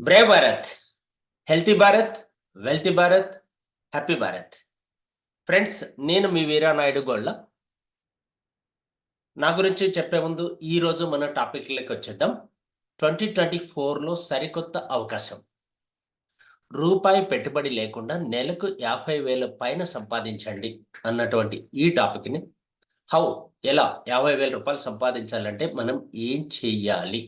Brave Bharat, healthy Bharat, wealthy Bharat, happy Bharat. Friends, నేను మీ వీరానాయుడు గోళ్ళ. నా గురించి చెప్పే ముందు ఈరోజు మన టాపిక్లోకి వచ్చేద్దాం. 2024లో సరికొత్త అవకాశం. రూపాయి పెట్టుబడి లేకుండా నెలకు 50,000 పైన సంపాదించండి అన్నటువంటి ఈ టాపిక్ని ఎలా 50,000 రూపాయలు సంపాదించాలంటే మనం ఏం చెయ్యాలి,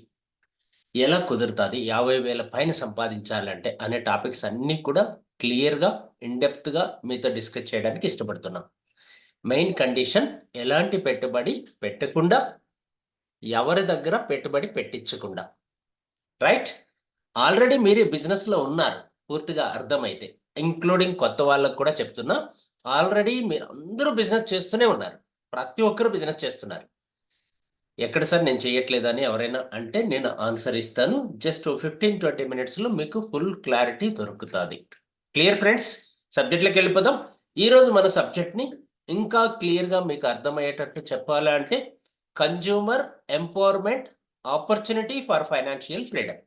ఎలా కుదురుతుంది, 50,000 పైన సంపాదించాలంటే అనే టాపిక్స్ అన్నీ కూడా క్లియర్గా ఇన్డెప్త్గా మీతో డిస్కస్ చేయడానికి ఇష్టపడుతున్నాం. మెయిన్ కండిషన్, ఎలాంటి పెట్టుబడి పెట్టకుండా, ఎవరి దగ్గర పెట్టుబడి పెట్టించకుండా. రైట్? ఆల్రెడీ మీరు బిజినెస్లో ఉన్నారు, పూర్తిగా అర్థమైతే, ఇంక్లూడింగ్ కొత్త వాళ్ళకు కూడా చెప్తున్నా. ఆల్రెడీ మీరు అందరూ బిజినెస్ చేస్తూనే ఉన్నారు, ప్రతి ఒక్కరు బిజినెస్ చేస్తున్నారు. ఎక్కడ సార్ నేను చేయట్లేదని ఎవరైనా అంటే నేను ఆన్సర్ ఇస్తాను. జస్ట్ 15-20 మినిట్స్లో మీకు ఫుల్ క్లారిటీ దొరుకుతుంది. Clear friends? సబ్జెక్ట్లోకి వెళ్ళిపోదాం. ఈరోజు మన సబ్జెక్ట్ని ఇంకా క్లియర్గా మీకు అర్థమయ్యేటట్టు చెప్పాలంటే consumer empowerment opportunity for financial freedom.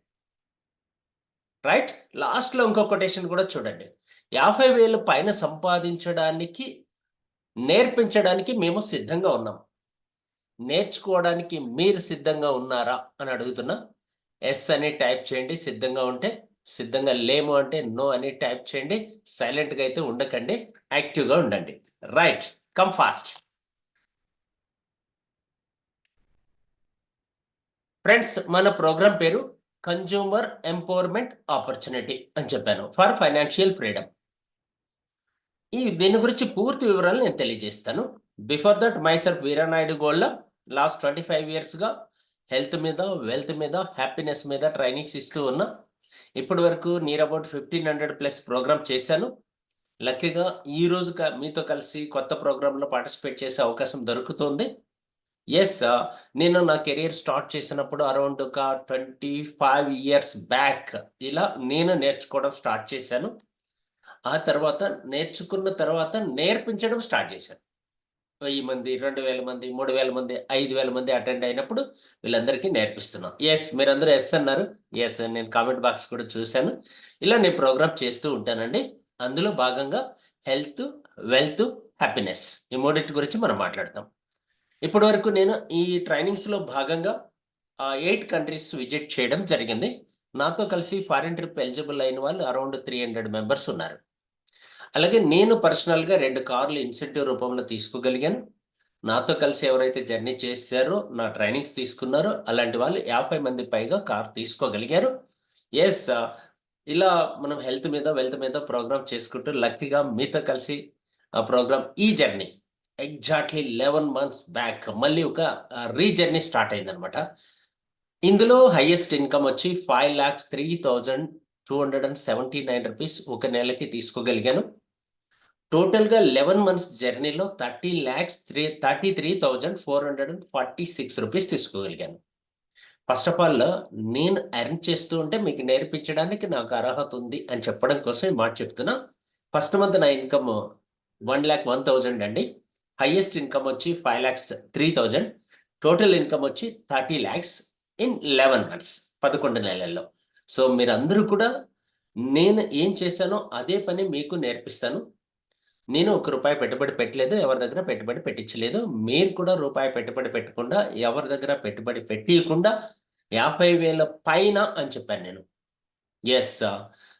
Right? లాస్ట్లో ఇంకో కొటేషన్ కూడా చూడండి. 50,000 పైన సంపాదించడానికి నేర్పించడానికి మేము సిద్ధంగా ఉన్నాం. నేర్చుకోవడానికి మీరు సిద్ధంగా ఉన్నారా అని అడుగుతున్నా. ఎస్ అని టైప్ చేయండి సిద్ధంగా ఉంటే. సిద్ధంగా లేము అంటే నో అని టైప్ చేయండి. సైలెంట్గా అయితే ఉండకండి, యాక్టివ్గా ఉండండి. Right, come fast. ఫ్రెండ్స్, మన ప్రోగ్రామ్ పేరు కన్జ్యూమర్ ఎంపవర్మెంట్ ఆపర్చునిటీ అని చెప్పాను, ఫర్ ఫైనాన్షియల్ ఫ్రీడమ్. దీని గురించి పూర్తి వివరాలు నేను తెలియజేస్తాను. Before that, myself Veeranaidu Golla. Last 25 ఇయర్స్గా హెల్త్ మీద, వెల్త్ మీద, హ్యాపీనెస్ మీద ట్రైనింగ్స్ ఇస్తూ ఉన్నా. ఇప్పటి వరకు నియర్ అబౌట్ 1,500+ ప్రోగ్రామ్ చేశాను. లక్కీగా ఈరోజు మీతో కలిసి కొత్త ప్రోగ్రాంలో పార్టిసిపేట్ చేసే అవకాశం దొరుకుతుంది. ఎస్, నేను నా కెరీర్ స్టార్ట్ చేసినప్పుడు అరౌండ్ ఒక 25 ఇయర్స్ బ్యాక్ ఇలా నేను నేర్చుకోవడం స్టార్ట్ చేశాను. ఆ తర్వాత నేర్చుకున్న తర్వాత నేర్పించడం స్టార్ట్ చేశాను. 1000 మంది, 2,000 మంది, 3,000 మంది, 5,000 మంది అటెండ్ అయినప్పుడు వీళ్ళందరికీ నేర్పిస్తున్నాం. ఎస్, మీరందరూ ఎస్ అన్నారు. ఎస్, నేను కామెంట్ బాక్స్ కూడా చూశాను. ఇలా నేను ప్రోగ్రామ్ చేస్తూ ఉంటానండి. అందులో భాగంగా హెల్త్, వెల్త్, హ్యాపీనెస్, ఈ మూడింటి గురించి మనం మాట్లాడతాం. ఇప్పటి వరకు నేను ఈ ట్రైనింగ్స్లో భాగంగా 8 కంట్రీస్ విజిట్ చేయడం జరిగింది. నాతో కలిసి ఫారిన్ ట్రిప్ ఎలిజిబుల్ అయిన వాళ్ళు అరౌండ్ 300 మెంబర్స్ ఉన్నారు. అలాగే నేను పర్సనల్గా 2 కార్లు ఇన్సెంటివ్ రూపంలో తీసుకోగలిగాను. నాతో కలిసి ఎవరైతే జర్నీ చేశారో, నా ట్రైనింగ్స్ తీసుకున్నారో అలాంటి వాళ్ళు 50 మంది పైగా కార్ తీసుకోగలిగారు. ఎస్, ఇలా మనం హెల్త్ మీద, వెల్త్ మీద ప్రోగ్రామ్ చేసుకుంటూ లక్కీగా మీతో కలిసి ఆ ప్రోగ్రామ్, ఈ జర్నీ ఎగ్జాక్ట్లీ 11 మంత్స్ బ్యాక్ మళ్ళీ ఒక రీజర్నీ స్టార్ట్ అయిందనమాట. ఇందులో హైయెస్ట్ ఇన్కమ్ వచ్చి 5,03,279 రూపీస్ ఒక నెలకి తీసుకోగలిగాను. టోటల్గా 11 మంత్స్ జర్నీలో 33,446 రూపీస్ తీసుకోగలిగాను. ఫస్ట్ ఆఫ్ ఆల్, నేను ఎర్న్ చేస్తూ ఉంటే మీకు నేర్పించడానికి నాకు అర్హత ఉంది అని చెప్పడం కోసం ఈ మాట చెప్తున్నా. ఫస్ట్ మంత్ నా ఇన్కమ్ 1,01,000 అండి. హైయెస్ట్ ఇన్కమ్ వచ్చి 5,03,000. టోటల్ ఇన్కమ్ వచ్చి 30 lakhs ఇన్ 11 మంత్స్, 11 నెలల్లో. సో మీరందరూ కూడా నేను ఏం చేశానో అదే పని మీకు నేర్పిస్తాను. నేను ₹1 పెట్టుబడి పెట్టలేదు, ఎవరి దగ్గర పెట్టుబడి పెట్టించలేదు. మీరు కూడా రూపాయి పెట్టుబడి పెట్టకుండా, ఎవరి దగ్గర పెట్టుబడి పెట్టియకుండా 50,000 పైన అని చెప్పాను నేను. ఎస్,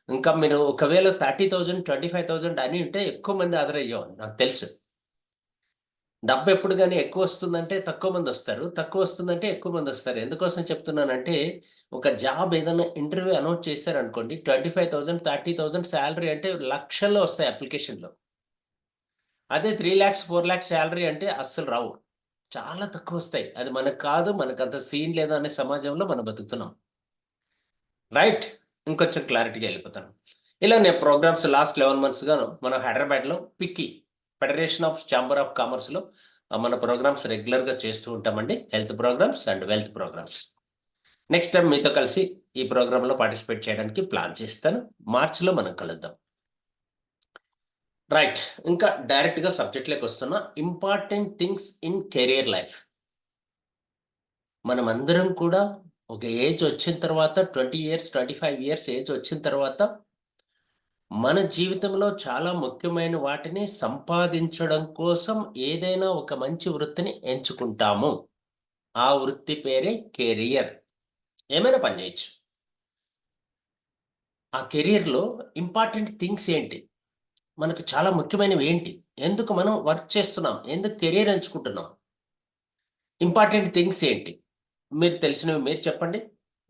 ఇంకా మీరు ఒకవేళ 30,000, 25,000 అని ఉంటే ఎక్కువ మంది అయ్యేవారు నాకు తెలుసు. డబ్బు ఎప్పుడు గాని ఎక్కువ వస్తుందంటే తక్కువ మంది వస్తారు, తక్కువ వస్తుందంటే ఎక్కువ మంది వస్తారు. ఎందుకోసం చెప్తున్నానంటే, ఒక జాబ్ ఏదైనా ఇంటర్వ్యూ అనౌన్స్ చేశారనుకోండి, 25,000, 30,000 సాలరీ అంటే లక్షల్లో వస్తాయి అప్లికేషన్‌లో. అదే 3 లాక్స్, 4 లాక్స్ సాలరీ అంటే అస్సలు రావు, చాలా తక్కువ వస్తాయి. అది మనకు కాదు, మనకంత సీన్ లేదు అనే సమాజంలో మనం బతుకుతున్నాం. రైట్? ఇంకొంచెం క్లారిటీగా వెళ్ళిపోతాను. ఇలా నేను ప్రోగ్రామ్స్ లాస్ట్ 11 మంత్స్‌గా మనం హైదరాబాద్‌లో FICCI, federation of chamber of కామర్స్‌లో మన ప్రోగ్రామ్స్ రెగ్యులర్‌గా చేస్తూ ఉంటామండి. Health programmes and wealth programmes. Next time మీతో కలిసి ఈ ప్రోగ్రామ్‌లో పార్టిసిపేట్ చేయడానికి ప్లాన్ చేస్తాను. మార్చ్‌లో మనం కలుద్దాం. రైట్, ఇంకా డైరెక్ట్‌గా సబ్జెక్ట్‌లోకి వస్తున్నా. Important things in career life. మనమందరం కూడా ఒక ఏజ్ వచ్చిన తర్వాత 20 ఇయర్స్ 25 ఇయర్స్ ఏజ్ వచ్చిన తర్వాత మన జీవితంలో చాలా ముఖ్యమైన వాటిని సంపాదించడం కోసం ఏదైనా ఒక మంచి వృత్తిని ఎంచుకుంటాము. ఆ వృత్తి పేరే కెరియర్. ఏమైనా పని చేయొచ్చు. ఆ కెరియర్‌లో ఇంపార్టెంట్ థింగ్స్ ఏంటి? మనకు చాలా ముఖ్యమైనవి ఏంటి? ఎందుకు మనం వర్క్ చేస్తున్నాం? ఎందుకు కెరియర్ ఎంచుకుంటున్నాం? ఇంపార్టెంట్ థింగ్స్ ఏంటి? మీరు తెలిసినవి మీరు చెప్పండి.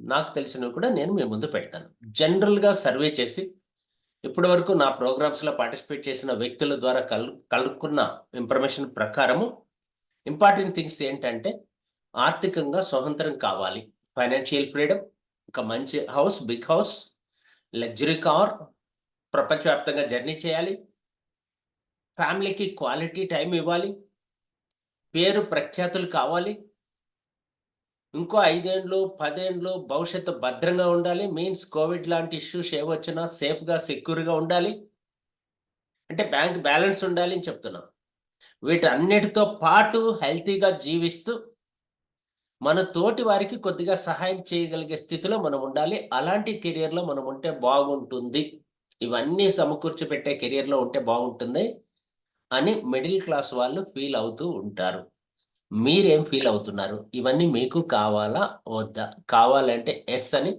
నాకు తెలిసినవి కూడా నేను మీ ముందు పెడతాను. జనరల్‌గా సర్వే చేసి ఇప్పటివరకు నా ప్రోగ్రామ్స్‌లో పార్టిసిపేట్ చేసిన వ్యక్తుల ద్వారా కనుక్కున్న ఇన్ఫర్మేషన్ ప్రకారము ఇంపార్టెంట్ థింగ్స్ ఏంటంటే ఆర్థికంగా స్వతంత్రం కావాలి. ఫైనాన్షియల్ ఫ్రీడమ్, ఒక మంచి house, big house, luxury car, ప్రపంచవ్యాప్తంగా జర్నీ చేయాలి. ఫ్యామిలీకి క్వాలిటీ టైమ్ ఇవ్వాలి. పేరు ప్రఖ్యాతులు కావాలి. ఇంకో 5 ఏండ్లు, 10 ఏండ్లు భవిష్యత్తు భద్రంగా ఉండాలి. మీన్స్ కోవిడ్ లాంటి ఇష్యూస్ ఏవొచ్చినా సేఫ్‌గా, సెక్యూర్‌గా ఉండాలి. అంటే బ్యాంక్ బ్యాలెన్స్ ఉండాలి అని చెప్తున్నాం. వీటన్నిటితో పాటు హెల్తీగా జీవిస్తూ, మన తోటి వారికి కొద్దిగా సహాయం చేయగలిగే స్థితిలో మనం ఉండాలి. అలాంటి కెరియర్‌లో మనం ఉంటే బాగుంటుంది. ఇవన్నీ సమకూర్చి పెట్టే కెరియర్‌లో ఉంటే బాగుంటుంది అని మిడిల్ క్లాస్ వాళ్ళు ఫీల్ అవుతూ ఉంటారు. మీరేం ఫీల్ అవుతున్నారు? ఇవన్నీ మీకు కావాలా? వద్దా? కావాలంటే యెస్ అని,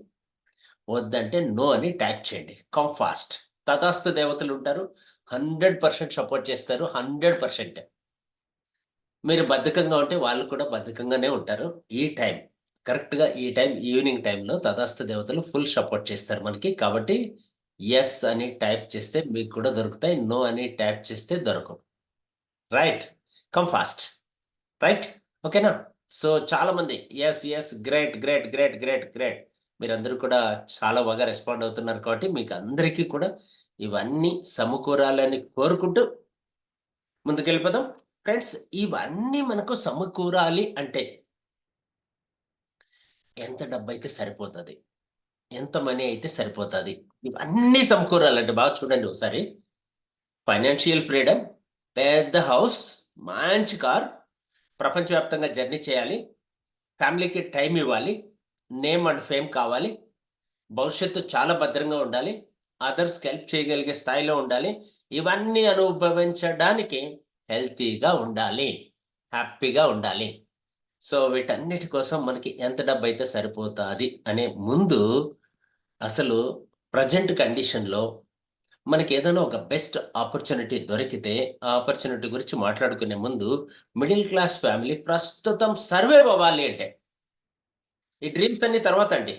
వద్దంటే నో అని టైప్ చేయండి. Come fast. తథాస్తు దేవతలుంటారు. 100% సపోర్ట్ చేస్తారు. 100%. మీరు బద్ధకంగా ఉంటే వాళ్ళు కూడా బద్ధకంగానే ఉంటారు. ఈ టైం కరెక్ట్‌గా ఈ టైం ఈవినింగ్ టైంలో తథాస్తు దేవతలు ఫుల్ సపోర్ట్ చేస్తారు మనకి. కాబట్టి యెస్ అని టైప్ చేస్తే మీకు కూడా దొరుకుతాయి. నో అని టైప్ చేస్తే దొరకవు. రైట్. Come fast. రైట్. ఓకేనా? సో, చాలామంది yes, yes. Great, great, great, great, great. మీరందరూ కూడా చాలా బాగా రెస్పాండ్ అవుతున్నారు కాబట్టి మీకందరికీ కూడా ఇవన్నీ సమకూరాలని కోరుకుంటూ ముందుకెళ్ళిపోదాం. ఫ్రెండ్స్, ఇవన్నీ మనకు సమకూరాలి అంటే ఎంత డబ్బైతే సరిపోతది? ఎంత మనీ అయితే సరిపోతది? ఇవన్నీ సమకూరాలంటే బాగా చూడండి ఒకసారి. ఫైనాన్షియల్ ఫ్రీడమ్, పెద్ద హౌస్, మంచి కార్, ప్రపంచవ్యాప్తంగా జర్నీ చేయాలి. ఫ్యామిలీకి టైమ్ ఇవ్వాలి. నేమ్ అండ్ ఫేమ్ కావాలి. భవిష్యత్తు చాలా భద్రంగా ఉండాలి. అదర్స్‌కి హెల్ప్ చేయగలిగే స్థాయిలో ఉండాలి. ఇవన్నీ అనుభవించడానికి హెల్తీగా ఉండాలి. హ్యాపీగా ఉండాలి. సో, వీటన్నిటి కోసం మనకి ఎంత డబ్బైతే సరిపోతాది అనే ముందు అసలు ప్రెజెంట్ కండిషన్‌లో మనకేదైనా ఒక బెస్ట్ ఆపర్చునిటీ దొరికితే, ఆ ఆపర్చునిటీ గురించి మాట్లాడుకునే ముందు మిడిల్ క్లాస్ ఫ్యామిలీ ప్రస్తుతం సర్వైవ్ అవ్వాలి అంటే ఈ డ్రీమ్స్ అన్నీ తర్వాతండి.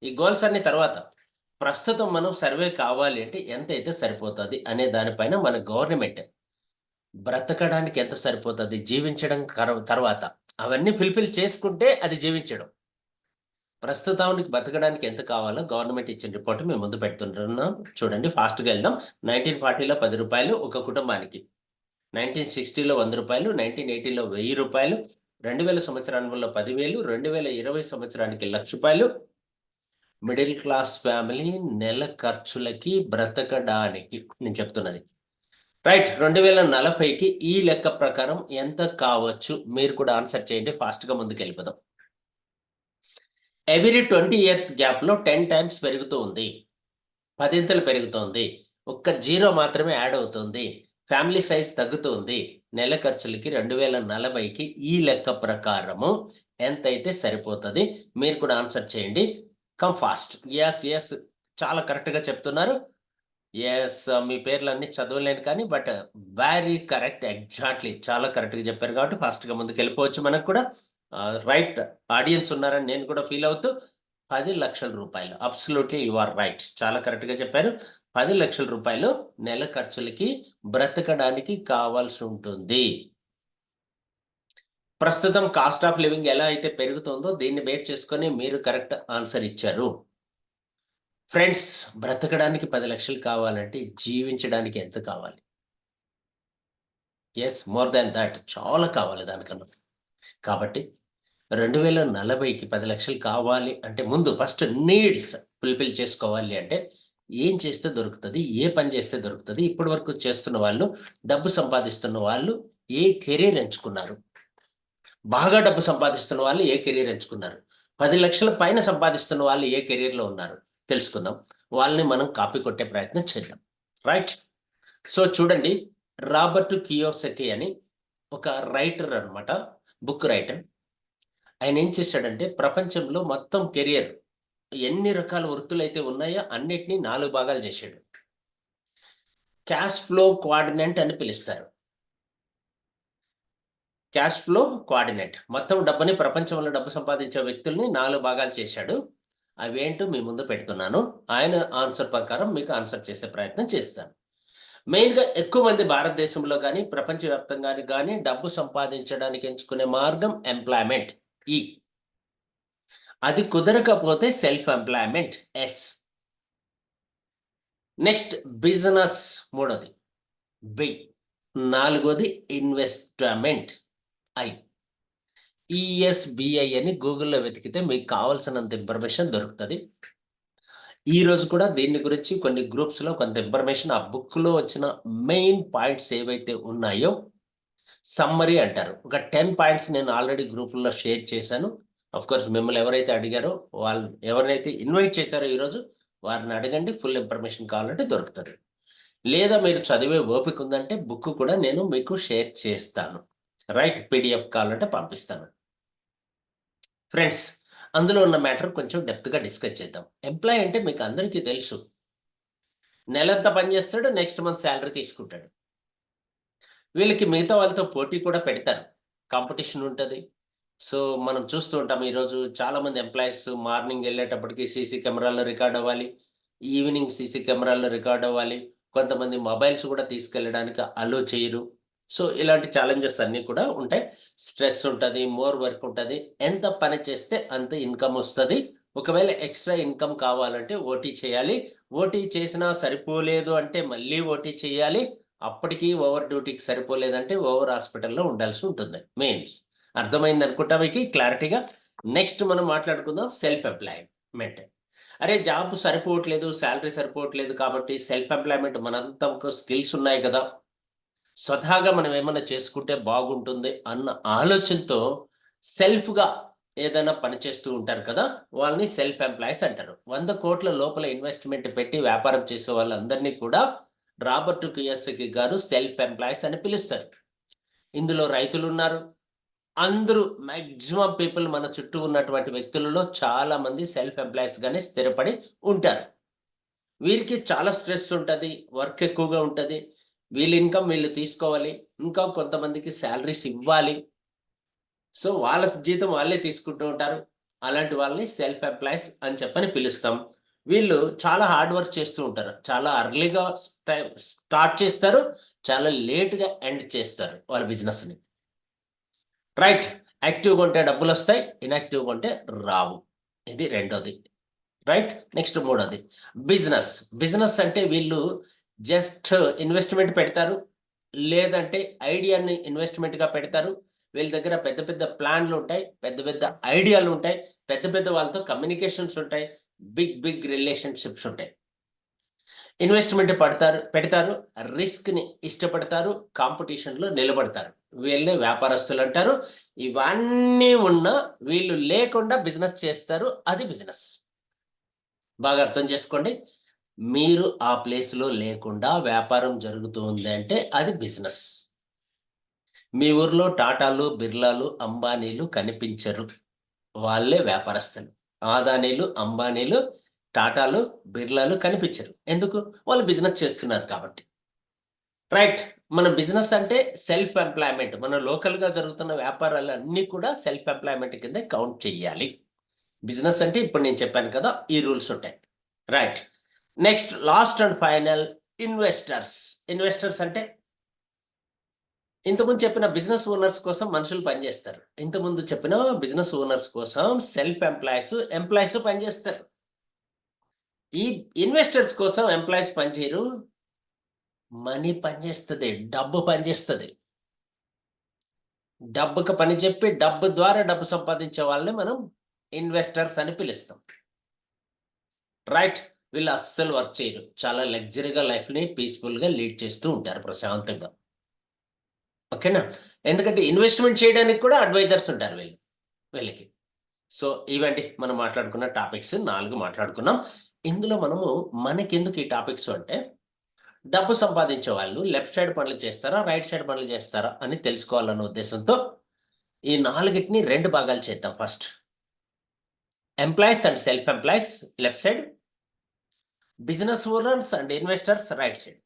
ఈ గోల్స్ అన్నీ తర్వాత. ప్రస్తుతం మనం సర్వే కావాలి అంటే ఎంతైతే సరిపోతది అనే దానిపైన మన గవర్నమెంట్ బ్రతకడానికి ఎంత సరిపోతది, జీవించడం తర్వాత అవన్నీ ఫుల్‌ఫిల్ చేసుకుంటే అది జీవించడం. ప్రస్తుతానికి బతకడానికి ఎంత కావాలో గవర్నమెంట్ ఇచ్చిన రిపోర్ట్ మేము ముందు పెడుతుంటున్నాం. చూడండి ఫాస్ట్‌గా ఎళ్దాం. 1940లో రూ. 10 ఒక కుటుంబానికి. 1960లో రూ. 100, 1980లో రూ. 1000, 2000 సంవత్సరంలో 10,000, 2020 సంవత్సరానికి రూ. 1,00,000. మిడిల్ క్లాస్ ఫ్యామిలీ నెల ఖర్చులకి, బ్రతకడానికి నేను చెప్తున్నది. రైట్. 2040కి ఈ లెక్క ప్రకారం ఎంత కావచ్చు? మీరు కూడా ఆన్సర్ చేయండి. ఫాస్ట్‌గా ముందుకెళ్ళిపోదాం. ఎవ్రీ 20 ఇయర్స్ గ్యాప్‌లో 10 టైమ్స్ పెరుగుతూ ఉంది. పదింతలు పెరుగుతోంది. ఒక్క జీరో మాత్రమే యాడ్ అవుతుంది. ఫ్యామిలీ సైజ్ తగ్గుతుంది. నెల ఖర్చులకి 2040కి ఈ లెక్క ప్రకారము ఎంతైతే సరిపోతది? మీరు కూడా ఆన్సర్ చేయండి. Come fast. Yes, yes. చాలా కరెక్ట్‌గా చెప్తున్నారు. యెస్. మీ పేర్లన్నీ చదవలేను కానీ వెరీ కరెక్ట్. ఎగ్జాక్ట్‌లీ. చాలా కరెక్ట్‌గా చెప్పారు కాబట్టి ఫాస్ట్‌గా ముందుకెళ్ళిపోవచ్చు మనకు కూడా. రైట్. ఆడియన్స్ ఉన్నారని నేను కూడా ఫీల్ అవుతూ రూ. 10,00,000. Absolutely you are right. చాలా కరెక్ట్‌గా చెప్పారు. రూ. 10,00,000 నెల ఖర్చులకి, బ్రతకడానికి కావాల్సుంటుంది. ప్రస్తుతం కాస్ట్ ఆఫ్ లివింగ్ ఎలా అయితే పెరుగుతుందో దీన్ని బేస్ చేసుకొని మీరు కరెక్ట్ ఆన్సర్ ఇచ్చారు. ఫ్రెండ్స్, బ్రతకడానికి 10,00,000 కావాలంటే జీవించడానికి ఎంత కావాలి? యెస్. More than thought. చాలా కావాలి దానికన్నా. కాబట్టి 2040కి 10,00,000 కావాలి అంటే ముందు ఫస్ట్ నీడ్స్ ఫుల్‌ఫిల్ చేసుకోవాలి అంటే ఏం చేస్తే దొరుకుతది? ఏ పని చేస్తే దొరుకుతది? ఇప్పటి వరకు చేస్తున్న వాళ్ళు, డబ్బు సంపాదిస్తున్న వాళ్ళు ఏ కెరియర్ ఎంచుకున్నారు? బాగా డబ్బు సంపాదిస్తున్న వాళ్ళు ఏ కెరియర్ ఎంచుకున్నారు? 10 లక్షల పైన సంపాదిస్తున్న వాళ్ళు ఏ కెరియర్‌లో ఉన్నారు తెలుసుకుందాం. వాళ్ళని మనం కాపీ కొట్టే ప్రయత్నం చేద్దాం. రైట్? సో చూడండి, రాబర్ట్ కియోసకి అని ఒక రైటర్ అన్నమాట. Book writer. ఆయన ఏం చేశాడంటే ప్రపంచంలో మొత్తం కెరియర్ ఎన్ని రకాల వృత్తులైతే ఉన్నాయో అన్నిటిని 4 భాగాలు చేశాడు. క్యాష్ ఫ్లో కోఆర్డినేట్ అని పిలుస్తారు. Cash flow coordinate. మొత్తం డబ్బుని ప్రపంచంలో డబ్బు సంపాదించే వ్యక్తుల్ని 4 భాగాలు చేశాడు. అవేంటో మీ ముందు పెడుతున్నాను. ఆయన ఆన్సర్ ప్రకారం మీకు ఆన్సర్ చేసే ప్రయత్నం చేస్తాను. మెయిన్‌గా ఎక్కువ మంది భారతదేశంలో గాని, ప్రపంచవ్యాప్తంగా గాని డబ్బు సంపాదించడానికి ఎంచుకునే మార్గం ఎంప్లాయ్‌మెంట్ ఈ. అది కుదరకపోతే self employment S. Next business మూడోది బి. నాలుగోది ఇన్వెస్ట్‌మెంట్ ఐ. ఈఎస్‌బిఐ అని గూగుల్‌లో వెతికితే మీకు కావాల్సినంత ఇన్ఫర్మేషన్ దొరుకుతది. ఈరోజు కూడా దీని గురించి కొన్ని గ్రూప్స్‌లో కొంత ఇన్ఫర్మేషన్ ఆ బుక్‌లో వచ్చిన మెయిన్ పాయింట్స్ ఏవైతే ఉన్నాయో సమ్మరీ అంటారు. ఒక 10 పాయింట్స్ నేను ఆల్రెడీ గ్రూపుల్లో షేర్ చేశాను. ఆఫ్‌కోర్స్ మిమ్మల్ని ఎవరైతే అడిగారో వాళ్ళు ఎవరినైతే ఇన్వైట్ చేశారో ఈరోజు వారిని అడగండి. ఫుల్ ఇన్ఫర్మేషన్ కావాలంటే దొరుకుతది. లేదా మీరు చదివే ఓపిక ఉందంటే బుక్ కూడా నేను మీకు షేర్ చేస్తాను. రైట్? పీడీఎఫ్ కావాలంటే పంపిస్తాను. ఫ్రెండ్స్, అందులో ఉన్న మ్యాటర్ కొంచెం డెప్త్‌గా డిస్కస్ చేద్దాం. ఎంప్లాయీ అంటే మీకు అందరికీ తెలుసు. నెలంతా పని చేస్తాడు. నెక్స్ట్ మంత్ సాలరీ తీసుకుంటాడు. వీళ్ళకి మిగతా వాళ్ళతో పోటీ కూడా పెడతారు. కాంపిటీషన్ ఉంటది. సో, మనం చూస్తూ ఉంటాం ఈరోజు చాలామంది ఎంప్లాయీస్ మార్నింగ్ ఎళ్ళేటప్పటికి సీసీ కెమెరాలో రికార్డ్ అవ్వాలి. ఈవినింగ్ సీసీ కెమెరాలో రికార్డ్ అవ్వాలి. కొంతమంది మొబైల్స్ కూడా తీసుకెళ్ళడానికి అలో చేయరు. సో, ఇలాంటి ఛాలెంజెస్ అన్నీ కూడా ఉంటాయి. స్ట్రెస్ ఉంటది. మోర్ వర్క్ ఉంటది. ఎంత పని చేస్తే అంత ఇన్‌కమ్ ఒస్తది. ఒకవేళ ఎక్స్‌ట్రా ఇన్‌కమ్ కావాలంటే ఓటీ చేయాలి. ఓటీ చేసినా సరిపోలేదు అంటే మళ్ళీ ఓటీ చేయాలి. అప్పటికి ఓవర్ డ్యూటీకి సరిపోలేదంటే ఓవర్ హాస్పిటల్‌లో ఉండాల్సి ఉంటుంది. మెయిన్స్. అర్థమైందనుకుంటా మీకి క్లారిటీగా. నెక్స్ట్ మనం మాట్లాడుకుందాం సెల్ఫ్ ఎంప్లాయ్‌మెంట్. అరే! జాబ్ సరిపోవట్లేదు, సాలరీ సరిపోవట్లేదు కాబట్టి సెల్ఫ్ ఎంప్లాయ్‌మెంట్ మనంతకు స్కిల్స్ ఉన్నాయి కదా! స్వతహాగా మనం ఏమన్నా చేసుకుంటే బాగుంటుంది అన్న ఆలోచనతో సెల్ఫ్‌గా ఏదైనా పని చేస్తూ ఉంటారు కదా! వాళ్ళని సెల్ఫ్ ఎంప్లాయీస్ అంటారు. 100,00,00,000 లోపల ఇన్వెస్ట్‌మెంట్ పెట్టి వ్యాపారం చేసే వాళ్ళందరినీ కూడా రాబర్ట్ కియోసకి గారు సెల్ఫ్ ఎంప్లాయీస్ అని పిలుస్తారు. ఇందులో రైతులున్నారు. అందరూ మాక్సిమం పీపుల్ మన చుట్టూ ఉన్నటువంటి వ్యక్తులలో చాలా మంది సెల్ఫ్ ఎంప్లాయీస్‌గానే స్థిరపడి ఉంటారు. వీరికి చాలా స్ట్రెస్ ఉంటది. వర్క్ ఎక్కువగా ఉంటది. వీళ్ళ ఇన్‌కమ్ వీళ్ళు తీసుకోవాలి. ఇంకా కొంతమందికి సాలరీస్ ఇవ్వాలి. సో, వాళ్ళ జీతం వాళ్ళే తీసుకుంటూ ఉంటారు. అలాంటి వాళ్ళని సెల్ఫ్ ఎంప్లాయీస్ అని చెప్పని పిలుస్తాం. వీళ్ళు చాలా హార్డ్ వర్క్ చేస్తూ ఉంటారు. చాలా అర్లీగా స్టార్ట్ చేస్తారు. చాలా లేట్‌గా ఎండ్ చేస్తారు వాళ్ళ బిజినెస్‌ని. రైట్. యాక్టివ్‌గా ఉంటే డబ్బులొస్తాయి. ఇనాక్టివ్‌గా ఉంటే రావు. ఇది రెండోది. రైట్. నెక్స్ట్ మూడోది బిజినెస్. బిజినెస్ అంటే వీళ్ళు జస్ట్ ఇన్వెస్ట్‌మెంట్ పెడతారు. లేదంటే ఐడియాని ఇన్వెస్ట్‌మెంట్‌గా పెడతారు. వీళ్ళ దగ్గర పెద్ద పెద్ద ప్లాన్‌లుంటాయి. పెద్ద పెద్ద ఐడియాలుంటాయి. పెద్ద పెద్ద వాళ్ళతో కమ్యూనికేషన్స్ ఉంటాయి. బిగ్ బిగ్ రిలేషన్‌షిప్స్ ఉంటాయి. ఇన్వెస్ట్‌మెంట్ పెడతారు. రిస్క్‌ని ఇష్టపడతారు. కాంపిటీషన్‌లో నిలబడతారు. వీళ్ళని వ్యాపారస్తులంటారు. ఇవన్నీ ఉన్నా వీళ్ళు లేకుండా బిజినెస్ చేస్తారు. అది బిజినెస్. బాగా అర్థం చేసుకోండి. మీరు ఆ ప్లేస్‌లో లేకుండా వ్యాపారం జరుగుతుంది అంటే అది బిజినెస్. మీ ఊర్లో టాటాలు, బిర్లాలు, అంబానీలు కనిపించరు. వాళ్ళే వ్యాపారస్తులు. ఆదానీలు, అంబానీలు, టాటాలు, బిర్లాలు కనిపించరు. ఎందుకు? వాళ్ళు బిజినెస్ చేస్తున్నారు కాబట్టి. రైట్. మన బిజినెస్ అంటే సెల్ఫ్ ఎంప్లాయ్‌మెంట్. మన లోకల్‌గా జరుగుతున్న వ్యాపారాలన్నీ కూడా సెల్ఫ్ ఎంప్లాయ్‌మెంట్ కిందే కౌంట్ చేయాలి. బిజినెస్ అంటే ఇప్పుడు నేను చెప్పాను కదా! ఈ రూల్స్ ఉంటాయి. Right. Next last and final investors. Investors అంటే ఇంతకుముందు చెప్పిన బిజినెస్ ఓనర్స్ కోసం మనుషులు పనిచేస్తారు. ఇంతకుముందు చెప్పిన బిజినెస్ ఓనర్స్ కోసం సెల్ఫ్ ఎంప్లాయీస్ పనిచేస్తారు. ఈ ఇన్వెస్టర్స్ కోసం ఎంప్లాయీస్ పనిచేయరు. మనీ పనిచేస్తది. డబ్బు పనిచేస్తది. డబ్బుకి పని చెప్పి డబ్బు ద్వారా డబ్బు సంపాదించే వాళ్ళని మనం ఇన్వెస్టర్స్ అని పిలుస్తాం. రైట్. వీళ్ళు అస్సలు వర్క్ చేయరు. చాలా లగ్జరీగా లైఫ్‌ని పీస్‌ఫుల్‌గా లీడ్ చేస్తూ ఉంటారు ప్రశాంతంగా. ఓకేనా? ఎందుకంటే ఇన్వెస్ట్‌మెంట్ చేయడానికి కూడా అడ్వైజర్స్ ఉంటారు వీళ్ళకి. సో ఇవండి మనం మాట్లాడుకున్న టాపిక్స్ 4 మాట్లాడుకున్నాం. ఇందులో మనము మనకెందుకు ఈ టాపిక్స్ అంటే, డబ్బు సంపాదించే వాళ్ళు లెఫ్ట్ సైడ్ పనులు చేస్తారా? రైట్ సైడ్ పనులు చేస్తారా? అని తెలుసుకోవాలన్న ఉద్దేశంతో ఈ 4టిని 2 భాగాలు చేద్దాం first. Employees and self employees left side, business owners and investors right side.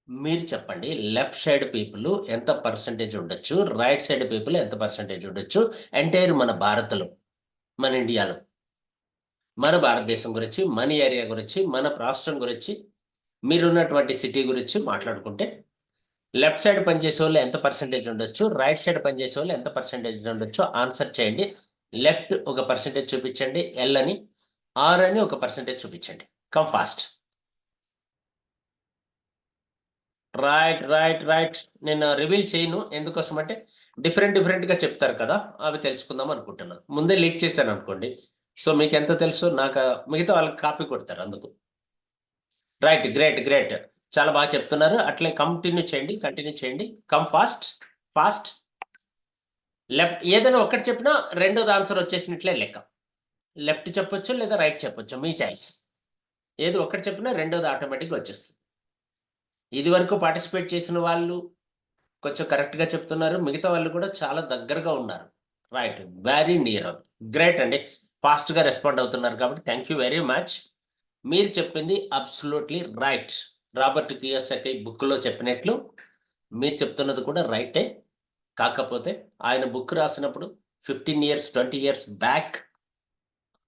మీరు చెప్పండి, లెఫ్ట్ సైడ్ పీపుల్ ఎంత పర్సెంటేజ్ ఉండొచ్చు? రైట్ సైడ్ పీపుల్ ఎంత పర్సెంటేజ్ ఉండొచ్చు? ఎంటైర్ మన భారత్‌లో, మన ఇండియాలో, మన భారతదేశం గురించి, మన ఏరియా గురించి, మన రాష్ట్రం గురించి, మీరున్నటువంటి సిటీ గురించి మాట్లాడుకుంటే, లెఫ్ట్ సైడ్ పనిచేసేవాళ్ళు ఎంత పర్సెంటేజ్ ఉండొచ్చు? రైట్ సైడ్ పనిచేసేవాళ్ళు ఎంత పర్సెంటేజ్ ఉండొచ్చో ఆన్సర్ చేయండి. లెఫ్ట్ ఒక పర్సెంటేజ్ చూపించండి ఎల్ అని, ఆర్ అని ఒక పర్సెంటేజ్ చూపించండి. Come fast. రైట్. నేను రివీల్ చేయను. ఎందుకోసమంటే డిఫరెంట్‌గా చెప్తారు కదా! అవి తెలుసుకుందాం అనుకుంటున్నాను. ముందే లీక్ చేశాననుకోండి. సో, మీకెంత తెలుసు మిగతా వాళ్ళకి కాపీ కొడతారు అందుకు. రైట్. గ్రేట్. చాలా బాగా చెప్తున్నారు. అట్లే కంటిన్యూ చేయండి. Come fast. లెఫ్ట్ ఏదైనా ఒక్కటి చెప్పినా రెండోది ఆన్సర్ వచ్చేసినట్లే లెక్క. లెఫ్ట్ చెప్పొచ్చు లేదా రైట్ చెప్పొచ్చు. మీ చాయిస్. ఏది ఒక్కటి చెప్పినా రెండోది ఆటోమేటిక్‌గా వచ్చేస్తుంది. ఇదివరకు పార్టిసిపేట్ చేసిన వాళ్ళు కొంచెం కరెక్ట్‌గా చెప్తున్నారు. మిగతా వాళ్ళు కూడా చాలా దగ్గరగా ఉన్నారు. రైట్. Very near. గ్రేట్ అండి. ఫాస్ట్‌గా రెస్పాండ్ అవుతున్నారు కాబట్టి థాంక్ యూ వెరీ మచ్. మీరు చెప్పింది అబ్సల్యూట్‌లీ రైట్. రాబర్ట్ కియోసకి బుక్‌లో చెప్పినట్లు మీరు చెప్తున్నది కూడా రైటే. కాకపోతే ఆయన బుక్ రాసినప్పుడు 15 ఇయర్స్, 20 ఇయర్స్ బ్యాక్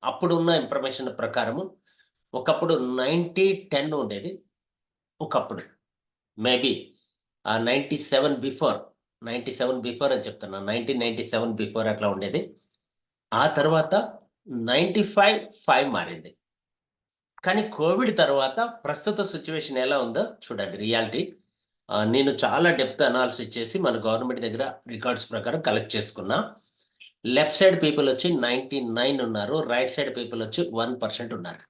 అప్పుడున్న ఇన్ఫర్మేషన్ ప్రకారము ఒకప్పుడు 90-10 ఉండేది. ఒకప్పుడు. మేబీ 97 బిఫోర్ 97 బిఫోర్ అని చెప్తున్నాను. 1997 బిఫోర్ అట్లా ఉండేది. ఆ తర్వాత 95 మారింది. కానీ కోవిడ్ తర్వాత ప్రస్తుత సిట్యుయేషన్ ఎలా ఉందో చూడండి రియాలిటీ. నేను చాలా డెప్త్ అనాలిసిస్ చేసి మన గవర్నమెంట్ దగ్గర రికార్డ్స్ ప్రకారం కలెక్ట్ చేసుకున్నా. లెఫ్ట్ సైడ్ పీపుల్ వచ్చి 99 ఉన్నారు. రైట్ సైడ్ పీపుల్ వచ్చి 1% ఉన్నారు.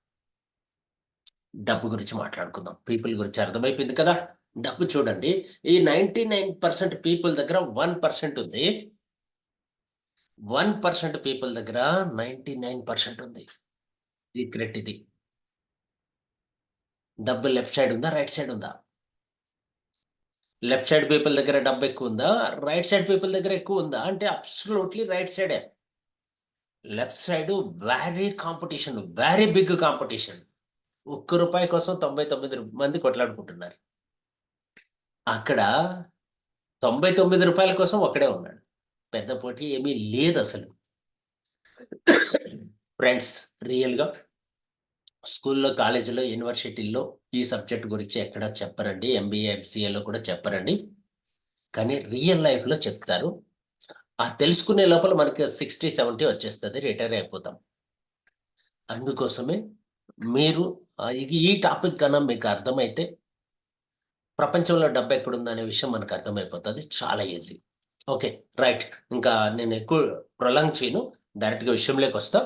డబ్బు గురించి మాట్లాడుకుందాం. పీపుల్ గురించి అర్థమైపోయింది కదా! డబ్బు చూడండి. ఈ 99% పీపుల్ దగ్గర 1% ఉంది. 1% పీపుల్ దగ్గర 99% ఉంది. సీక్రెట్ ఇది. డబ్బు లెఫ్ట్ సైడ్ ఉందా? రైట్ సైడ్ ఉందా? లెఫ్ట్ సైడ్ పీపుల్ దగ్గర డబ్బు ఎక్కువుందా? రైట్ సైడ్ పీపుల్ దగ్గర ఎక్కువుందా? అంటే అబ్సల్యూట్‌లీ రైట్ సైడే. Left side very big competition. ఒక్క రూపాయి కోసం 99 మంది కొట్లాడుకుంటున్నారు. అక్కడ రూ. 99 కోసం ఒక్కడే ఉన్నాడు. పెద్ద పోటీ ఏమీ లేదసలు. ఫ్రెండ్స్, రియల్‌గా స్కూల్‌లో, కాలేజీలో, యూనివర్సిటీల్లో ఈ సబ్జెక్ట్ గురించి ఎక్కడ చెప్పరండి. ఎంబీఏ, ఎంసీఏలో కూడా చెప్పరండి. కానీ రియల్ లైఫ్‌లో చెప్తారు. ఆ తెలుసుకునే లోపల మనకి 60, 70 వచ్చేస్తది. రిటైర్ అయిపోతాం. అందుకోసమే మీరు ఈ టాపిక్ గన మీకు అర్థమైతే ప్రపంచంలో డబ్బెక్కడుందనే విషయం మనకు అర్థమైపోతది. చాలా ఈజీ. ఓకే. రైట్. ఇంకా నేను ఎక్కువ ప్రొలాంగ్ చేయను. డైరెక్ట్‌గా విషయంలోకొస్తా.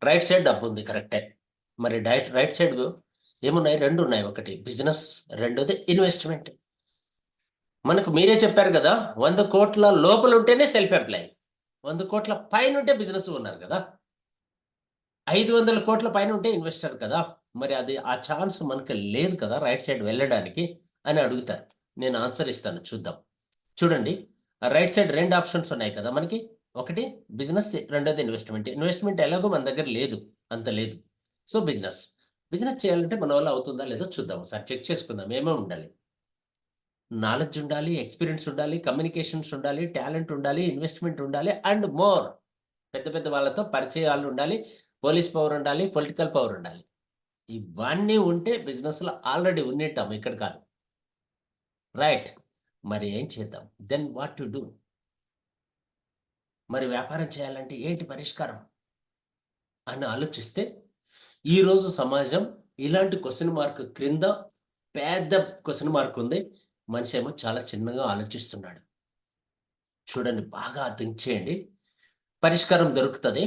రైట్ సైడ్ డబ్బుంది కరెక్టే. మరి రైట్ సైడ్ ఏమున్నాయి? 2 ఉన్నాయి. ఒకటి బిజినెస్, రెండోది ఇన్వెస్ట్‌మెంట్. మనకు మీరే చెప్పారు గదా! 100,00,00,000 లోపలుంటేనే సెల్ఫ్ ఎంప్లాయీ. 100,00,00,000 పైనుంటే బిజినెస్ ఓనర్ గదా! 500,00,00,000 పైనుంటే ఇన్వెస్టర్ కదా! మరి అది ఆ ఛాన్స్ మనకు లేదు కదా! రైట్ సైడ్ వెళ్ళడానికి అని అడుగుతారు. నేను ఆన్సర్ ఇస్తాను చూద్దాం. చూడండి, రైట్ సైడ్ 2 ఆప్షన్స్ ఉన్నాయి కదా మనకి. ఒకటి బిజినెస్, రెండోది ఇన్వెస్ట్‌మెంట్. ఇన్వెస్ట్‌మెంట్ ఎలాగో మన దగ్గర లేదు. అంత లేదు. So, business. బిజినెస్ చేయాలంటే మన వల్ల అవుతుందా లేదో చూద్దాం. ఒకసారి చెక్ చేసుకుందాం. ఏమేమి ఉండాలి? నాలెడ్జ్ ఉండాలి, ఎక్స్‌పీరియన్స్ ఉండాలి, కమ్యూనికేషన్స్ ఉండాలి, టాలెంట్ ఉండాలి, ఇన్వెస్ట్‌మెంట్ ఉండాలి అండ్ మోర్. పెద్ద పెద్ద వాళ్ళతో పరిచయాలు ఉండాలి, పోలీస్ పవర్ ఉండాలి, పొలిటికల్ పవర్ ఉండాలి. ఇవన్నీ ఉంటే బిజినెస్‌లో ఆల్రెడీ ఉన్నట్టాం ఇక్కడ కాదు. రైట్. మరి ఏం చేద్దాం? Then what to do? మరి వ్యాపారం చేయాలంటే ఏంటి పరిష్కారం? అని ఆలోచిస్తే, ఈరోజు సమాజం ఇలాంటి క్వెషన్ మార్క్ క్రింద పెద్ద క్వెషన్ మార్క్ ఉంది. మనిషేమో చాలా చిన్నగా ఆలోచిస్తున్నాడు. చూడండి, బాగా థింక్ చేయండి. పరిష్కారం దొరుకుతది.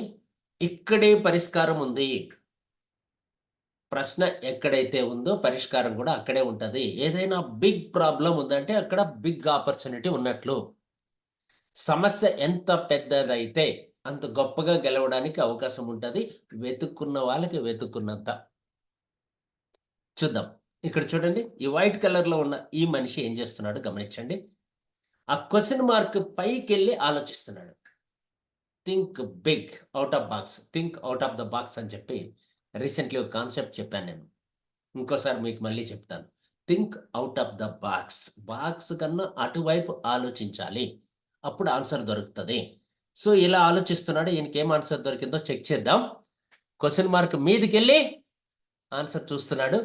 ఇక్కడే పరిష్కారం ఉంది. ప్రశ్న ఎక్కడైతే ఉందో పరిష్కారం కూడా అక్కడే ఉంటది. ఏదైనా బిగ్ ప్రాబ్లమ్ ఉందంటే అక్కడ బిగ్ ఆపర్చునిటీ ఉన్నట్లు. సమస్య ఎంత పెద్దదైతే అంత గొప్పగా గెలవడానికి అవకాశం ఉంటది. వెతుక్కున్న వాళ్ళకి వెతుక్కున్నంత. చూద్దాం. ఇక్కడ చూడండి. ఈ వైట్ కలర్‌లో ఉన్న ఈ మనిషి ఏం చేస్తున్నాడో గమనించండి. ఆ క్వెషన్ మార్క్ పైకెళ్ళి ఆలోచిస్తున్నాడు. Think big, out of box. Think out of the box అని చెప్పి రీసెంట్‌లీ ఒక కాన్సెప్ట్ చెప్పాను నేను. ఇంకోసారి మీకు మళ్ళీ చెప్తాను. Think out of the box. Box కన్నా అటువైపు ఆలోచించాలి. అప్పుడు ఆన్సర్ దొరుకుతది. సో, ఇలా ఆలోచిస్తున్నాడు. ఈయనకేం ఆన్సర్ దొరికిందో చెక్ చేద్దాం. క్వెషన్ మార్క్ మీదికెళ్ళి ఆన్సర్ చూస్తున్నాడు.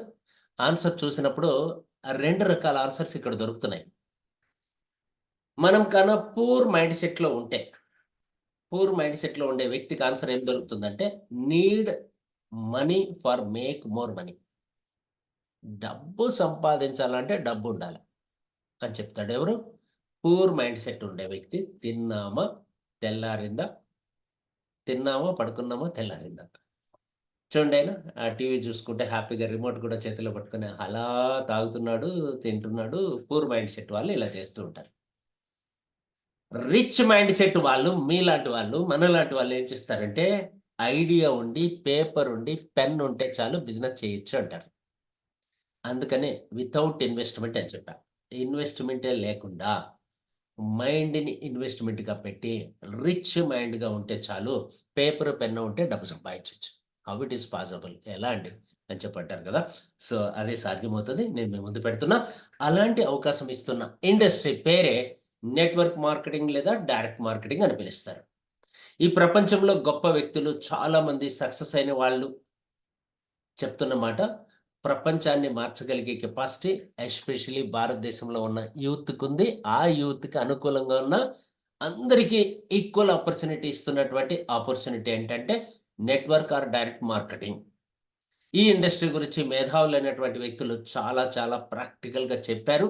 ఆన్సర్ చూసినప్పుడు 2 రకాల ఆన్సర్స్ ఇక్కడ దొరుకుతున్నాయి. మనం పూర్ మైండ్ సెట్‌లో ఉంటే, పూర్ మైండ్ సెట్‌లో ఉండే వ్యక్తికి ఆన్సర్ ఏం దొరుకుతుందంటే, need money for make more money. డబ్బు సంపాదించాలంటే డబ్బుండాలి అని చెప్తాడు. ఎవరు? పూర్ మైండ్ సెట్ ఉండే వ్యక్తి. తిన్నామా, తెల్లారిందా, తిన్నామా, పడుకున్నామా, తెల్లారిందా. చూడండి ఆయన టీవీ చూసుకుంటే హ్యాపీగా రిమోట్ కూడా చేతిలో పట్టుకొని అలా తాగుతున్నాడు, తింటున్నాడు. పూర్ మైండ్ సెట్ వాళ్ళు ఇలా చేస్తూ ఉంటారు. రిచ్ మైండ్ సెట్ వాళ్ళు, మీలాంటి వాళ్ళు, మనలాంటి వాళ్ళు ఏం చేస్తారంటే, ఐడియా ఉండి, పేపర్ ఉండి, పెన్ ఉంటే చాలు బిజినెస్ చేయొచ్చు అంటారు. అందుకనే వితౌట్ ఇన్వెస్ట్‌మెంట్ అని చెప్పా. ఇన్వెస్ట్‌మెంటే లేకుండా మైండ్‌ని ఇన్వెస్ట్‌మెంట్‌గా పెట్టి రిచ్ మైండ్‌గా ఉంటే చాలు. పేపర్, పెన్ ఉంటే డబ్బు సంపాదించొచ్చు. How it is possible? ఎలా అండి? అని చెప్పి అంటారు కదా! సో, అదే సాధ్యమవుతది. నేను మీ ముందు పెడుతున్నా. అలాంటి అవకాశం ఇస్తున్న ఇండస్ట్రీ పేరే నెట్వర్క్ మార్కెటింగ్ లేదా డైరెక్ట్ మార్కెటింగ్ అని పిలుస్తారు. ఈ ప్రపంచంలో గొప్ప వ్యక్తులు చాలామంది సక్సెస్ అయిన వాళ్ళు చెప్తున్న మాట, ప్రపంచాన్ని మార్చగలిగే కెపాసిటీ ఎస్పెషల్లీ భారతదేశంలో ఉన్న యూత్‌కుంది. ఆ యూత్‌కి అనుకూలంగా ఉన్న అందరికీ ఈక్వల్ ఆపర్చునిటీ ఇస్తున్నటువంటి ఆపర్చునిటీ ఏంటంటే నెట్వర్క్ ఆర్ డైరెక్ట్ మార్కెటింగ్. ఈ ఇండస్ట్రీ గురించి మేధావులైనటువంటి వ్యక్తులు చాలా చాలా ప్రాక్టికల్‌గా చెప్పారు.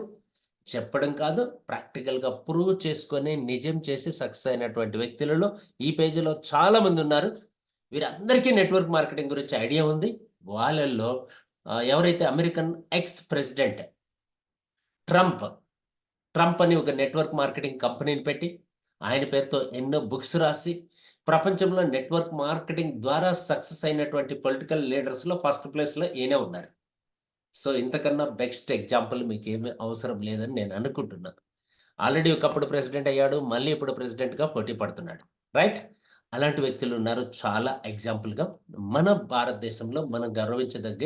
చెప్పడం కాదు, ప్రాక్టికల్‌గా ప్రూవ్ చేసుకొని నిజం చేసి సక్సెస్ అయినటువంటి వ్యక్తులలో ఈ పేజీలో చాలామందున్నారు. వీరందరికీ నెట్వర్క్ మార్కెటింగ్ గురించి ఐడియా ఉంది. వాళ్ళల్లో ఎవరైతే American ex president Trump, Trump అని ఒక నెట్వర్క్ మార్కెటింగ్ కంపెనీని పెట్టి, ఆయన పేరుతో ఎన్నో బుక్స్ రాసి, ప్రపంచంలో నెట్వర్క్ మార్కెటింగ్ ద్వారా సక్సెస్ అయినటువంటి పొలిటికల్ లీడర్స్‌లో ఫస్ట్ ప్లేస్‌లో ఈయనే ఉన్నారు. సో, ఇంతకన్నా బెస్ట్ ఎగ్జాంపుల్ మీకేమి అవసరం లేదని నేను అనుకుంటున్నా. ఆల్రెడీ ఒకప్పుడు ప్రెసిడెంట్ అయ్యాడు. మళ్ళీ ఇప్పుడు ప్రెసిడెంట్‌గా పోటీ పడుతున్నాడు. రైట్? అలాంటి వ్యక్తులున్నారు చాలా ఎగ్జాంపుల్‌గా. మన భారతదేశంలో మనం గర్వించదగ్గ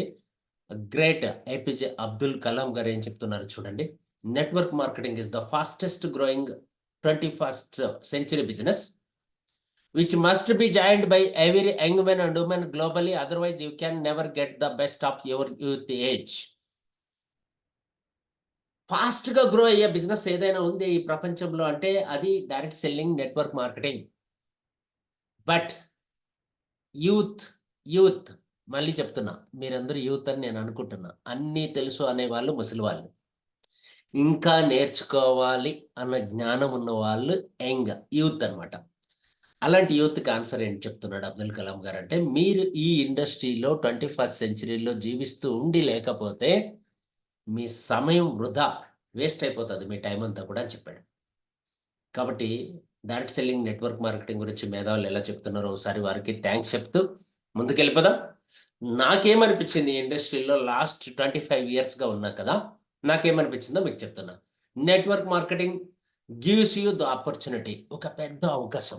గ్రేట్ ఏపీజే అబ్దుల్ కలాం గారు ఏం చెప్తున్నారు చూడండి. Network marketing is the fastest growing 21st century business which must be joined by every young man and woman globally, otherwise you can never get the best of your youth age. ఫాస్ట్‌గా grow అయ్యే business ఏదైనా ఉంది ఈ ప్రపంచంలో అంటే అది direct selling network marketing. But youth, youth మళ్ళీ చెప్తున్నా. మీరందరూ యూత్ అని నేను అనుకుంటున్నా. అన్నీ తెలుసు అనేవాళ్ళు ముసలివాళ్ళు. ఇంకా నేర్చుకోవాలి అన్న జ్ఞానం ఉన్న వాళ్ళు యంగ్ యూత్ అన్నమాట. అలాంటి యూత్‌కి ఆన్సర్ ఏంటి చెప్తున్నాడు అబ్దుల్ కలాం గారంటే, మీరు ఈ ఇండస్ట్రీలో 21st సెంచరీలో జీవిస్తూ ఉండి లేకపోతే, మీ సమయం వృధా వేస్ట్ అయిపోతది మీ టైం అంతా కూడా అని చెప్పాడు. కాబట్టి డైరెక్ట్ సెల్లింగ్ నెట్వర్క్ మార్కెటింగ్ గురించి మేధావులు ఎలా చెప్తున్నారో ఒకసారి వారికి థాంక్స్ చెప్తూ ముందుకెళ్ళిపోదాం. నాకేమనిపించింది ఈ ఇండస్ట్రీలో లాస్ట్ 25 ఇయర్స్‌గా ఉన్నా కదా! నాకేమనిపించిందో మీకు చెప్తున్నా. Network marketing gives you the opportunity ఒక పెద్ద అవకాశం.